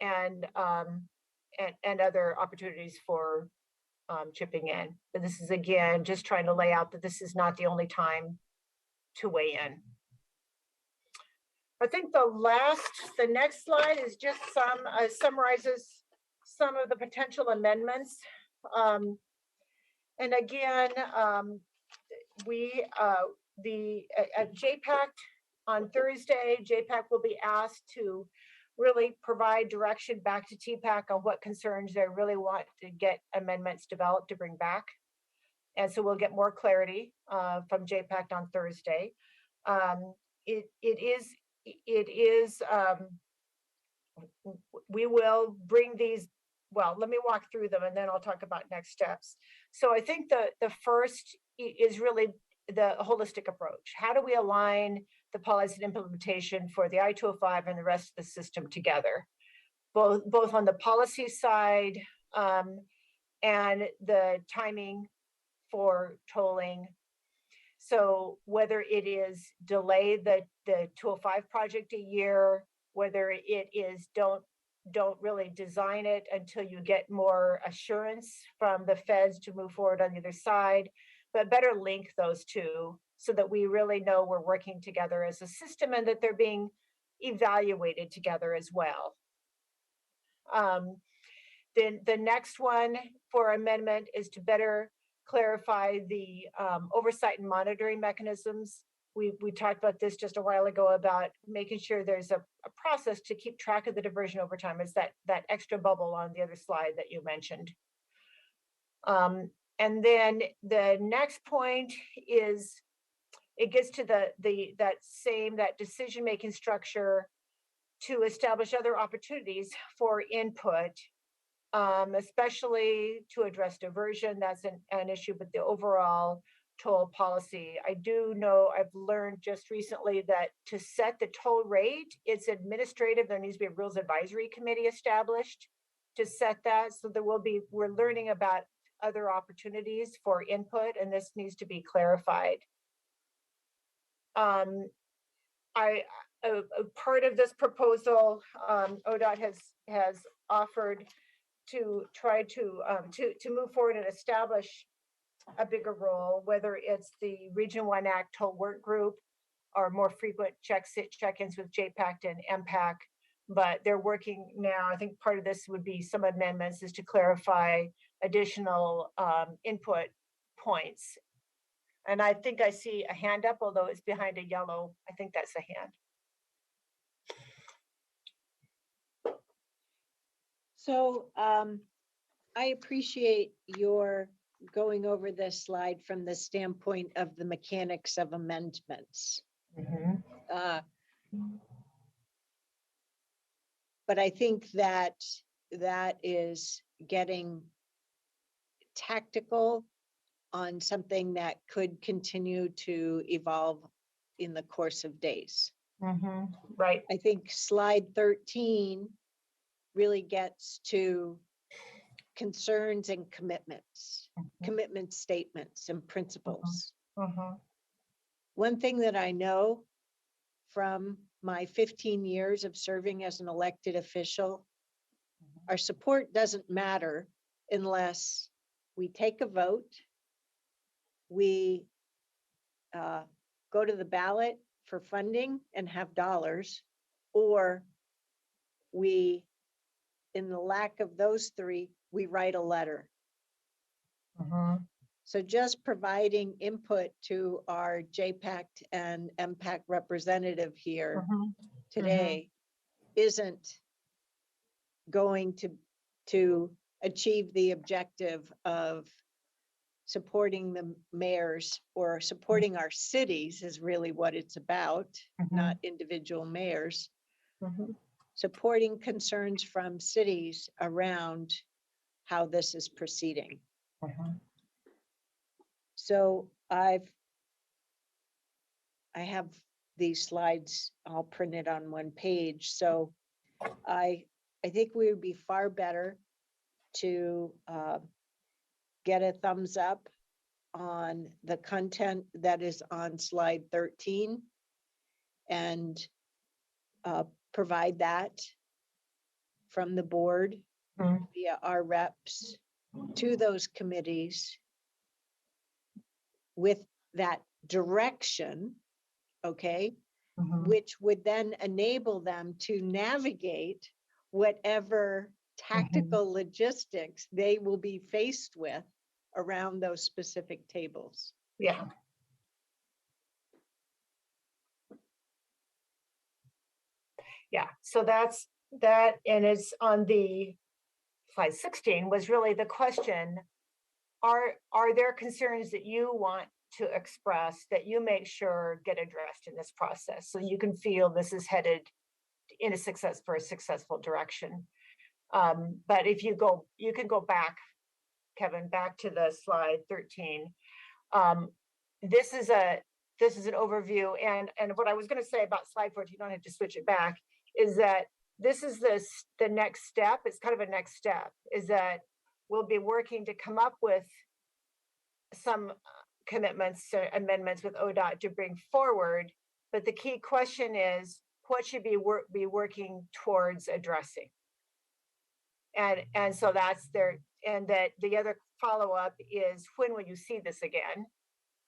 and other opportunities for chipping in. But this is, again, just trying to lay out that this is not the only time to weigh in. I think the next slide is just summarizes some of the potential amendments. And again, at JPAC on Thursday, JPAC will be asked to really provide direction back to TPAC on what concerns they really want to get amendments developed to bring back. And so we'll get more clarity from JPAC on Thursday. We will bring these, well, let me walk through them and then I'll talk about next steps. So I think the first is really the holistic approach. How do we align the policy and implementation for the I-205 and the rest of the system together, both on the policy side and the timing for tolling? So whether it is delay the 205 project a year, whether it is don't really design it until you get more assurance from the feds to move forward on the other side, but better link those two so that we really know we're working together as a system and that they're being evaluated together as well. Then the next one for amendment is to better clarify the oversight and monitoring mechanisms. We talked about this just a while ago about making sure there's a process to keep track of the diversion over time. It's that extra bubble on the other slide that you mentioned. And then the next point is it gets to that decision-making structure to establish other opportunities for input, especially to address diversion. That's an issue, but the overall toll policy. I do know, I've learned just recently that to set the toll rate, it's administrative. There needs to be a rules advisory committee established to set that. So we're learning about other opportunities for input, and this needs to be clarified. Part of this proposal, ODOT has offered to try to move forward and establish a bigger role, whether it's the Region 1 Act toll work group or more frequent check-ins with JPAC and MPAC. But they're working now. I think part of this would be some amendments is to clarify additional input points. And I think I see a hand up, although it's behind a yellow. I think that's a hand. So I appreciate your going over this slide from the standpoint of the mechanics of amendments. But I think that that is getting tactical on something that could continue to evolve in the course of days. Right. I think slide 13 really gets to concerns and commitments, commitment statements and principles. One thing that I know from my 15 years of serving as an elected official, our support doesn't matter unless we take a vote, we go to the ballot for funding and have dollars, or we, in the lack of those three, we write a letter. So just providing input to our JPAC and MPAC representative here today isn't going to achieve the objective of supporting the mayors or supporting our cities is really what it's about, not individual mayors. Supporting concerns from cities around how this is proceeding. So I have these slides all printed on one page. So I think we would be far better to get a thumbs up on the content that is on slide 13 and provide that from the board via our reps to those committees with that direction, okay, which would then enable them to navigate whatever tactical logistics they will be faced with around those specific tables. Yeah. Yeah, so that's that, and it's on the slide 16 was really the question, are there concerns that you want to express that you make sure get addressed in this process so you can feel this is headed in a successful direction. But if you can go back, Kevin, back to the slide 13. This is an overview, and what I was going to say about slide 14, you don't have to switch it back, is that this is the next step. It's kind of a next step, is that we'll be working to come up with some commitments, amendments with ODOT to bring forward. But the key question is, what should be working towards addressing? And so that's there. And that the other follow-up is, when will you see this again?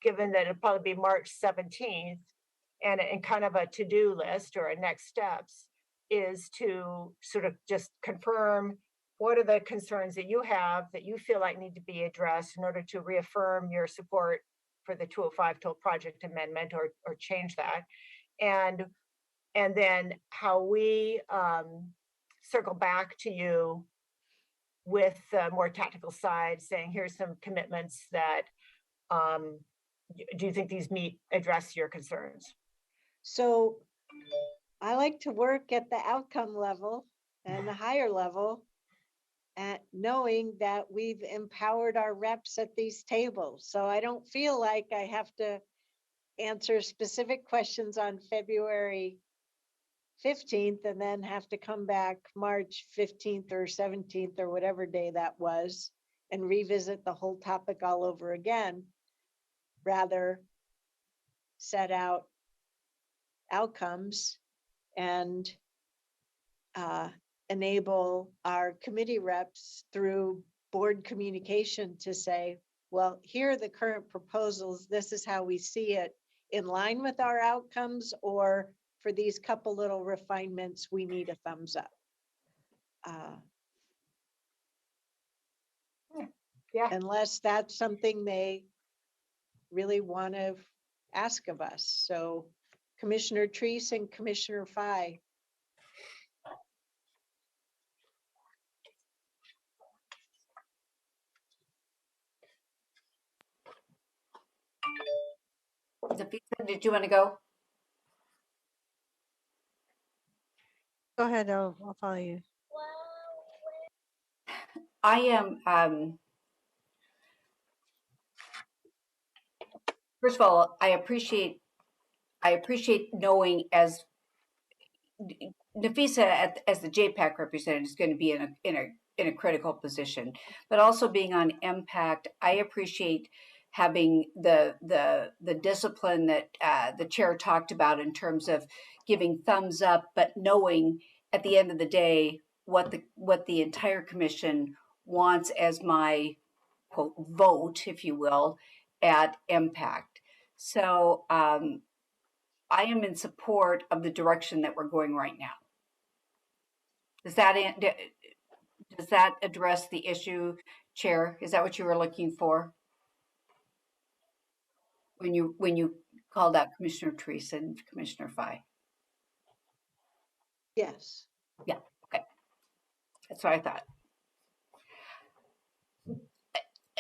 Given that it'll probably be March 17th, and kind of a to-do list or a next steps is to sort of just confirm what are the concerns that you have that you feel like need to be addressed in order to reaffirm your support for the 205 toll project amendment or change that. And then how we circle back to you with the more tactical side, saying here's some commitments that do you think these address your concerns? So I like to work at the outcome level and the higher level, at knowing that we've empowered our reps at these tables. So I don't feel like I have to answer specific questions on February 15th and then have to come back March 15th or 17th or whatever day that was and revisit the whole topic all over again. Rather, set out outcomes and enable our committee reps through board communication to say, well, here are the current proposals. This is how we see it in line with our outcomes, or for these couple little refinements, we need a thumbs up. Yeah. Unless that's something they really want to ask of us. So Commissioner Treese and Commissioner Fye. Did you want to go? Go ahead, I'll follow you. I am, first of all, I appreciate knowing as Nafisa as the JPAC representative is going to be in a critical position, but also being on MPACT, I appreciate having the discipline that the chair talked about in terms of giving thumbs up, but knowing at the end of the day what the entire commission wants as my quote vote, if you will, at MPACT. So I am in support of the direction that we're going right now. Does that address the issue, Chair? Is that what you were looking for when you called out Commissioner Teresa and Commissioner Fye? Yes. Yeah, okay. That's what I thought.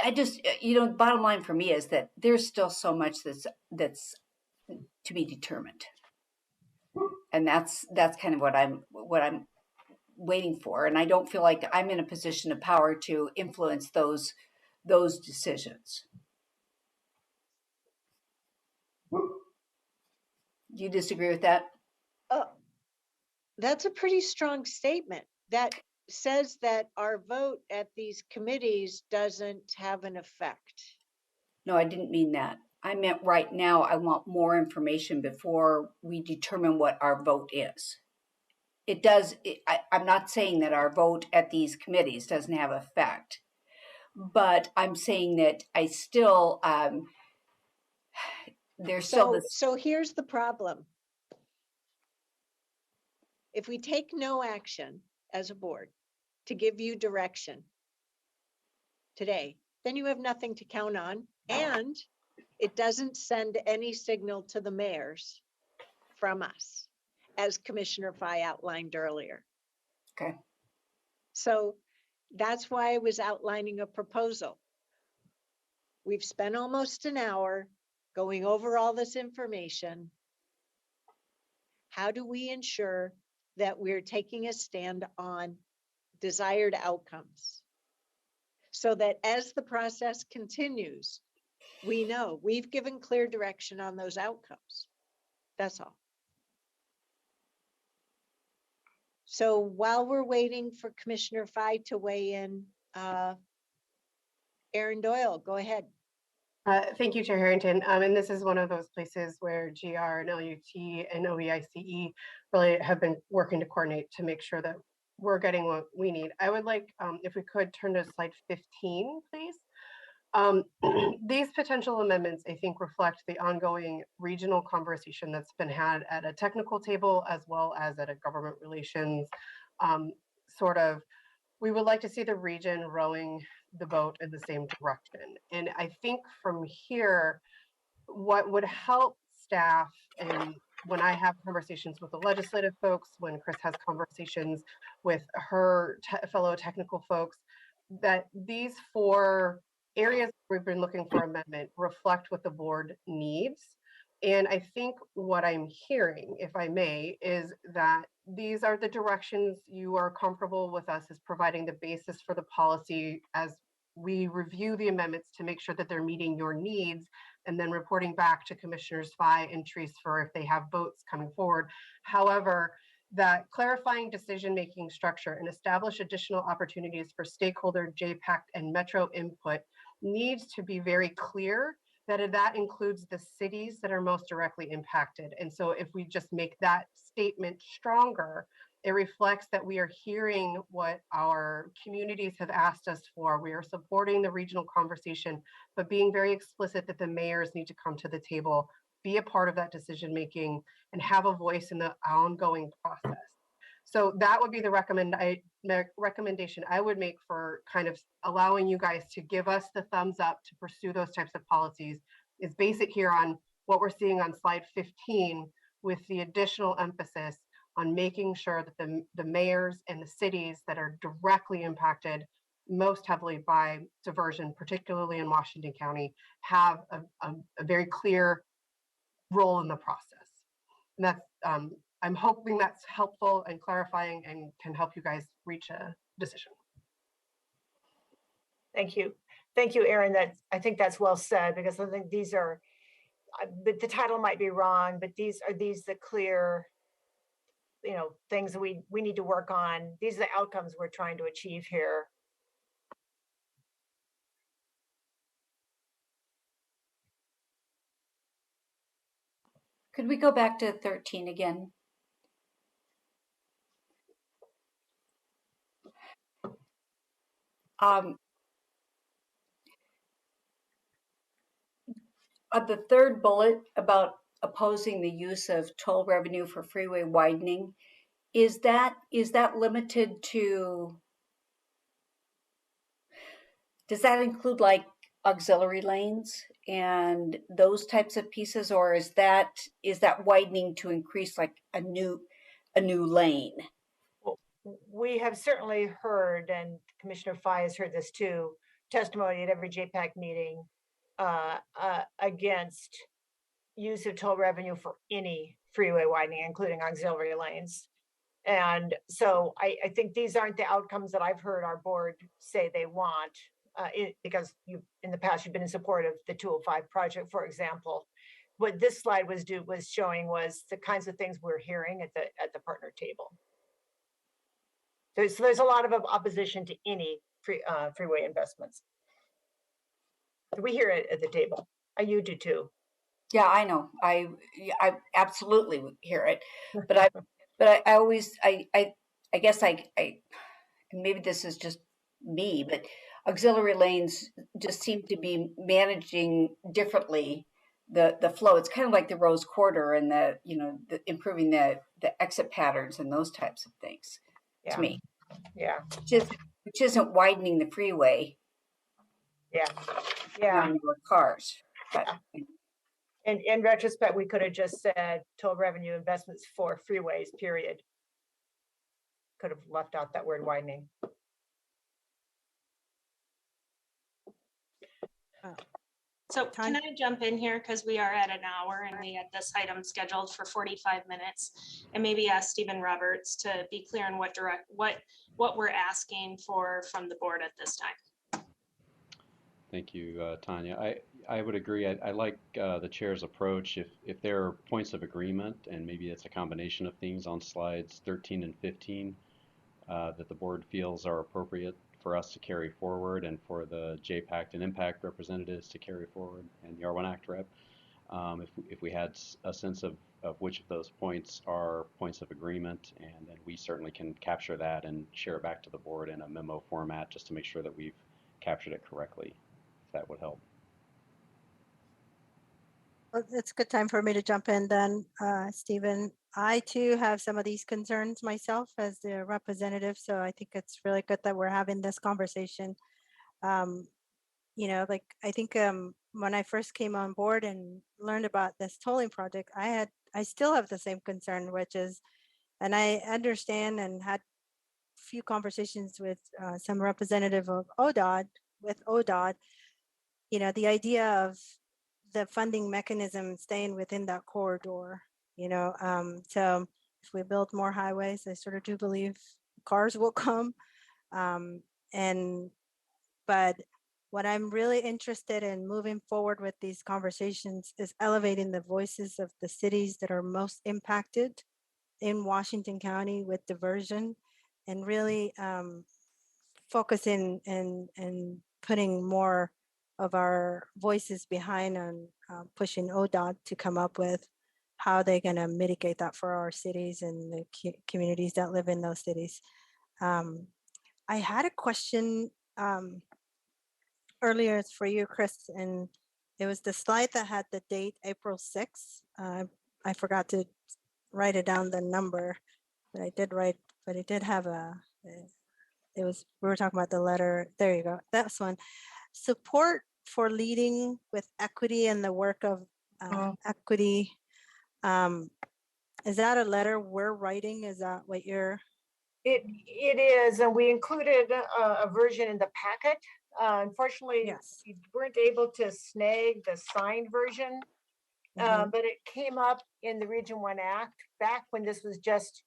I just, the bottom line for me is that there's still so much that's to be determined, and that's kind of what I'm waiting for, and I don't feel like I'm in a position of power to influence those decisions. Do you disagree with that? That's a pretty strong statement. That says that our vote at these committees doesn't have an effect. No, I didn't mean that. I meant right now I want more information before we determine what our vote is. It does, I'm not saying that our vote at these committees doesn't have effect, but I'm saying that I still, there's still this. So here's the problem. If we take no action as a board to give you direction today, then you have nothing to count on, and it doesn't send any signal to the mayors from us, as Commissioner Fye outlined earlier. Okay. So that's why I was outlining a proposal. We've spent almost an hour going over all this information. How do we ensure that we're taking a stand on desired outcomes, so that as the process continues, we know we've given clear direction on those outcomes? That's all. So while we're waiting for Commissioner Fye to weigh in, Aaron Doyle, go ahead. Thank you, Chair Harrington. And this is one of those places where GR and LUT and OEICE really have been working to coordinate to make sure that we're getting what we need. I would like, if we could turn to slide 15, please. These potential amendments, I think, reflect the ongoing regional conversation that's been had at a technical table as well as at a government relations we would like to see the region rowing the boat in the same direction. And I think from here, what would help staff, and when I have conversations with the legislative folks, when Chris has conversations with her fellow technical folks, that these 4 areas we've been looking for amendment reflect what the board needs. And I think what I'm hearing, if I may, is that these are the directions you are comfortable with us as providing the basis for the policy as we review the amendments to make sure that they're meeting your needs, and then reporting back to Commissioners Fye and Teresa for if they have votes coming forward. However, that clarifying decision-making structure and establish additional opportunities for stakeholder, JPAC, and Metro input needs to be very clear, that includes the cities that are most directly impacted. And so if we just make that statement stronger, it reflects that we are hearing what our communities have asked us for. We are supporting the regional conversation, but being very explicit that the mayors need to come to the table, be a part of that decision-making, and have a voice in the ongoing process. So that would be the recommendation I would make for kind of allowing you guys to give us the thumbs up to pursue those types of policies, is basic here on what we're seeing on slide 15, with the additional emphasis on making sure that the mayors and the cities that are directly impacted most heavily by diversion, particularly in Washington County, have a very clear role in the process. And that's I'm hoping that's helpful and clarifying and can help you guys reach a decision. Thank you. Thank you, Erin. I think that's well said, because I think these are, but the title might be wrong, but these the clear, things that we need to work on. These are the outcomes we're trying to achieve here. Could we go back to 13 again? The third bullet about opposing the use of toll revenue for freeway widening, is that limited to, does that include like auxiliary lanes and those types of pieces, or is that widening to increase like a new lane? Well, we have certainly heard, and Commissioner Fye has heard this too, testimony at every JPAC meeting against use of toll revenue for any freeway widening, including auxiliary lanes. And so I think these aren't the outcomes that I've heard our board say they want, because in the past you've been in support of the 205 project, for example. What this slide was showing was the kinds of things we're hearing at the partner table. There's a lot of opposition to any freeway investments. We hear it at the table. You do too. Yeah, I know. I absolutely hear it, but I always I guess maybe this is just me, but auxiliary lanes just seem to be managing differently the flow. It's kind of like the Rose Quarter and the improving the exit patterns and those types of things. Yeah. To me, yeah, which isn't widening the freeway. Yeah. Around your cars, but. In retrospect, we could have just said toll revenue investments for freeways, period. Could have left out that word widening. So can I jump in here, because we are at an hour and we had this item scheduled for 45 minutes, and maybe ask Stephen Roberts to be clear on what we're asking for from the board at this time. Thank you, Tanya. I would agree. I like the chair's approach. If there are points of agreement, and maybe it's a combination of things on slides 13 and 15 that the board feels are appropriate for us to carry forward, and for the JPAC and impact representatives to carry forward, and the R1 Act rep, if we had a sense of which of those points are points of agreement, and then we certainly can capture that and share it back to the board in a memo format, just to make sure that we've captured it correctly. That would help. Well, it's a good time for me to jump in then, Stephen. I too have some of these concerns myself as the representative, so I think it's really good that we're having this conversation. Like I think when I first came on board and learned about this tolling project, I still have the same concern, which is, and I understand and had a few conversations with some representative of ODOT, the idea of the funding mechanism staying within that corridor, so if we build more highways, I sort of do believe cars will come. But what I'm really interested in moving forward with these conversations is elevating the voices of the cities that are most impacted in Washington County with diversion, and really focusing and putting more of our voices behind on pushing ODOT to come up with how they're going to mitigate that for our cities and the communities that live in those cities. I had a question earlier for you, Chris, and it was the slide that had the date April 6th. I forgot to write it down, the number that I did write, but it did have we were talking about the letter. There you go. That's one. Support for leading with equity and the work of equity. Is that a letter we're writing? Is that what you're? It is, and we included a version in the packet. Unfortunately, Yes. we weren't able to snag the signed version. Mhm. but it came up in the Region 1 Act back when this was just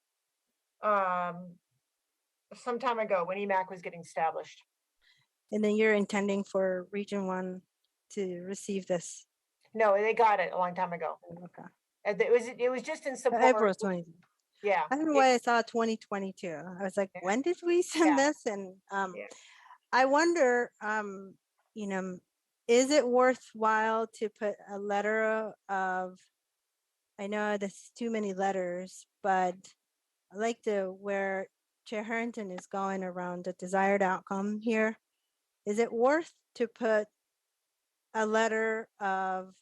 some time ago when EMAC was getting established. And then you're intending for Region 1 to receive this. No, they got it a long time ago. Okay. And it was just in support. April 20. Yeah. I don't know why I saw 2022. I was like, Yeah. when did we send Yeah. this? And Yeah. I wonder, you know, is it worthwhile to put a letter of, I know there's too many letters, but I like to where Chair Harrington is going around the desired outcome here. Is it worth to put a letter of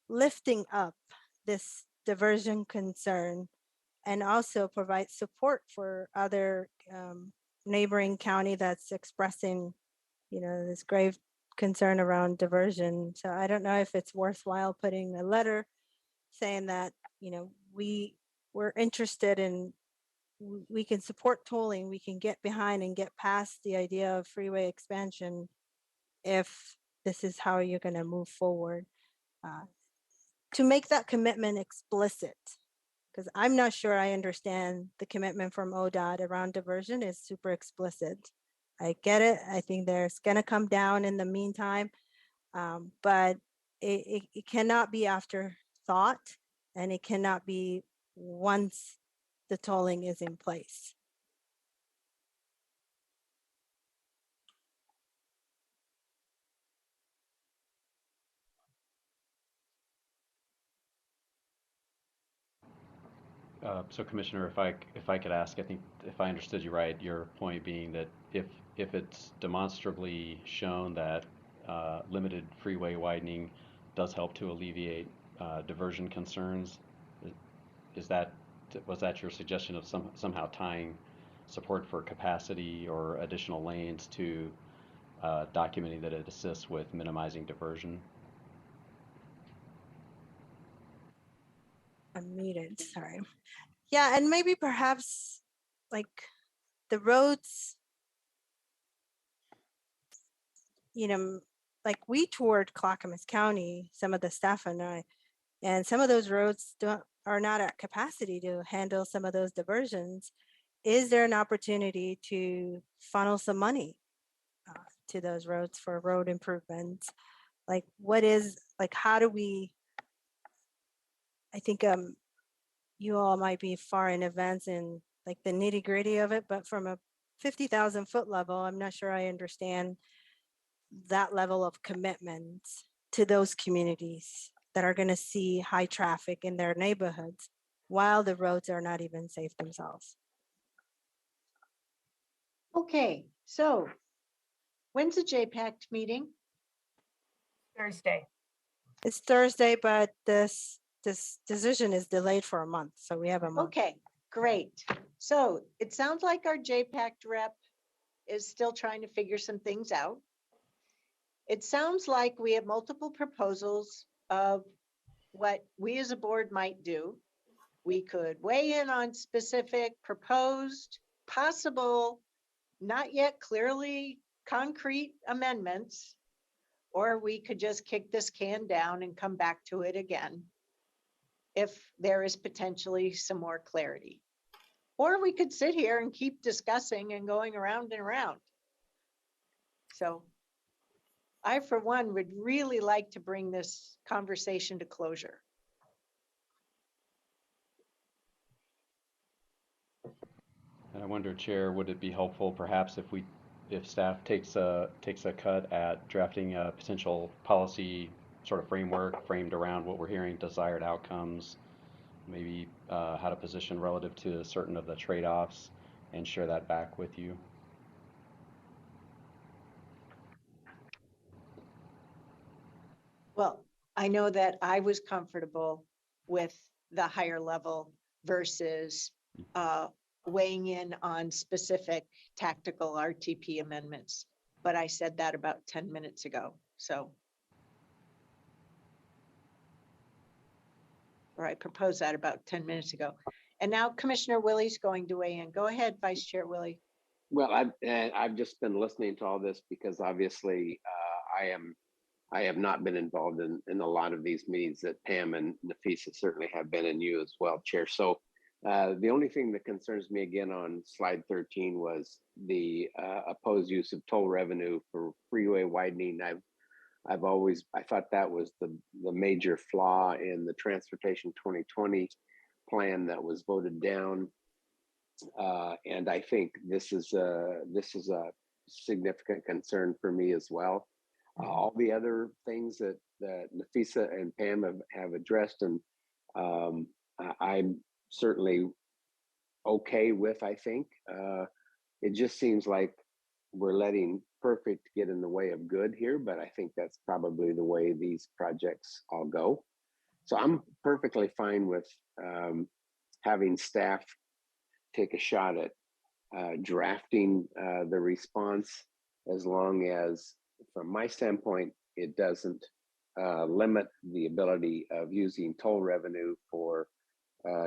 lifting up this diversion concern and also provide support for other neighboring county that's expressing, you know, this grave concern around diversion. So I don't know if it's worthwhile putting a letter saying that, you know, we're interested in, we can support tolling, we can get behind and get past the idea of freeway expansion if this is how you're going to move forward. To make that commitment explicit, because I'm not sure I understand the commitment from ODOT around diversion is super explicit. I get it. I think there's going to come down in the meantime, but it cannot be after thought, and it cannot be once the tolling is in place. So Commissioner, if I could ask, I think if I understood you right, your point being that if it's demonstrably shown that limited freeway widening does help to alleviate diversion concerns, is that was that your suggestion of somehow tying support for capacity or additional lanes to documenting that it assists with minimizing diversion? I'm muted, sorry. Yeah, and maybe perhaps like the roads, you know, like we toured Clackamas County, some of the staff and I, and some of those roads are not at capacity to handle some of those diversions. Is there an opportunity to funnel some money to those roads for road improvements? Like what is, like how do we, I think you all might be far in advance in like the nitty gritty of it, but from a 50,000 foot level, I'm not sure I understand that level of commitment to those communities that are going to see high traffic in their neighborhoods while the roads are not even safe themselves. Okay, so when's the JPACT meeting? Thursday. It's Thursday, but this decision is delayed for a month, so we have a month. Okay, great. So it sounds like our JPACT rep is still trying to figure some things out. It sounds like we have multiple proposals of what we as a board might do. We could weigh in on specific proposed, possible, not yet clearly concrete amendments, or we could just kick this can down and come back to it again if there is potentially some more clarity. Or we could sit here and keep discussing and going around and around. So I, for one, would really like to bring this conversation to closure. And I wonder, Chair, would it be helpful perhaps if staff takes a cut at drafting a potential policy sort of framework framed around what we're hearing, desired outcomes, maybe how to position relative to certain of the trade-offs, and share that back with you? Well, I know that I was comfortable with the higher level versus weighing in on specific tactical RTP amendments. But I said that about 10 minutes ago. So, or I proposed that about 10 minutes ago. And now Commissioner Willie's going to weigh in. Go ahead, Vice Chair Willie. Well, I've just been listening to all this because obviously I am I have not been involved in a lot of these meetings that Pam and Nafisa certainly have been, and you as well, Chair. So the only thing that concerns me again on slide 13 was the opposed use of toll revenue for freeway widening. I thought that was the major flaw in the Transportation 2020 plan that was voted down. And I think this is a significant concern for me as well. All the other things that Nafisa and Pam have addressed, and I'm certainly okay with. I think it just seems like we're letting perfect get in the way of good here, but I think that's probably the way these projects all go. So I'm perfectly fine with having staff take a shot at drafting the response, as long as, from my standpoint, it doesn't limit the ability of using toll revenue for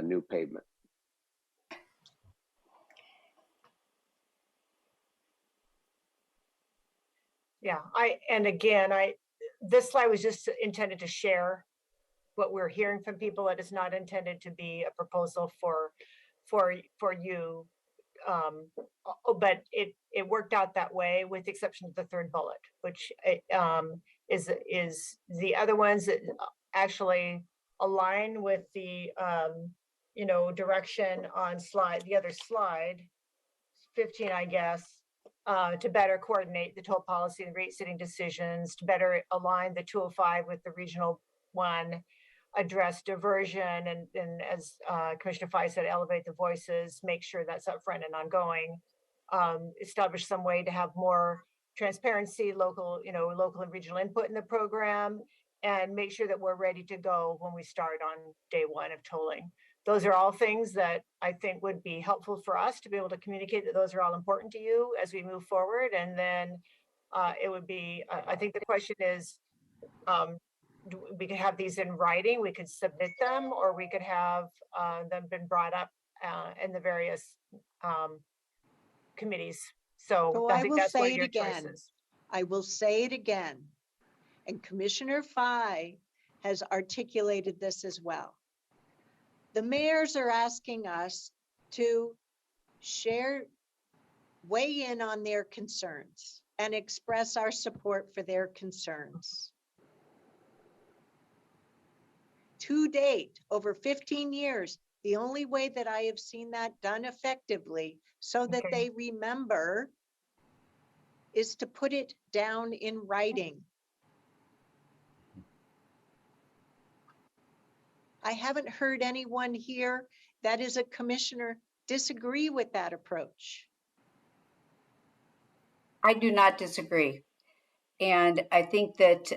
new pavement. Yeah, this slide was just intended to share what we're hearing from people. It is not intended to be a proposal for you. But it worked out that way, with the exception of the third bullet, which is the other ones that actually align with the direction on the other slide 15, I guess, to better coordinate the toll policy and rate setting decisions, to better align the 205 with the regional one, address diversion, and as Commissioner Fye said, elevate the voices, make sure that's upfront and ongoing, establish some way to have more transparency, local and regional input in the program, and make sure that we're ready to go when we start on day one of tolling. Those are all things that I think would be helpful for us to be able to communicate that those are all important to you as we move forward. And then it would be, I think the question is, we could have these in writing, we could submit them, or we could have them been brought up in the various committees. So I think that's one of your choices. I will say it again. And Commissioner Fye has articulated this as well. The mayors are asking us to weigh in on their concerns and express our support for their concerns. To date, over 15 years, the only way that I have seen that done effectively so that they remember is to put it down in writing. I haven't heard anyone here that is a commissioner disagree with that approach. I do not disagree. And I think that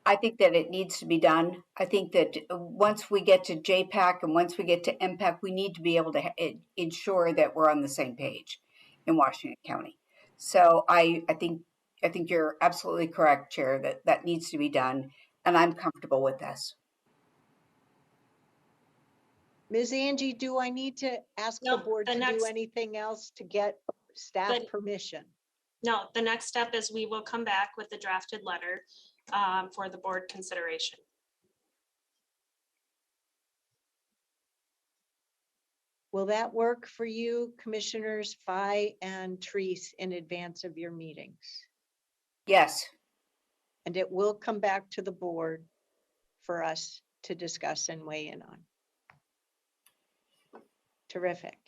it needs to be done. I think that once we get to JPAC and once we get to MPAC, we need to be able to ensure that we're on the same page in Washington County. So I think you're absolutely correct, Chair, that needs to be done, and I'm comfortable with this. Ms. Angie, do I need to ask the board to do anything else to get staff permission? No, the next step is we will come back with the drafted letter for the board consideration. Will that work for you, Commissioners Fye and Treese, in advance of your meetings? Yes. And it will come back to the board for us to discuss and weigh in on. Terrific.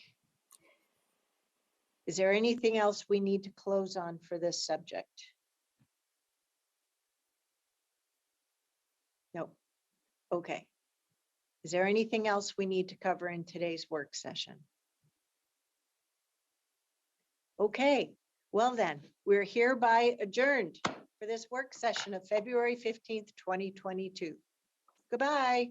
Is there anything else we need to close on for this subject? No. Okay. Is there anything else we need to cover in today's work session? Okay, well then, we're hereby adjourned for this work session of February 15th, 2022. Goodbye.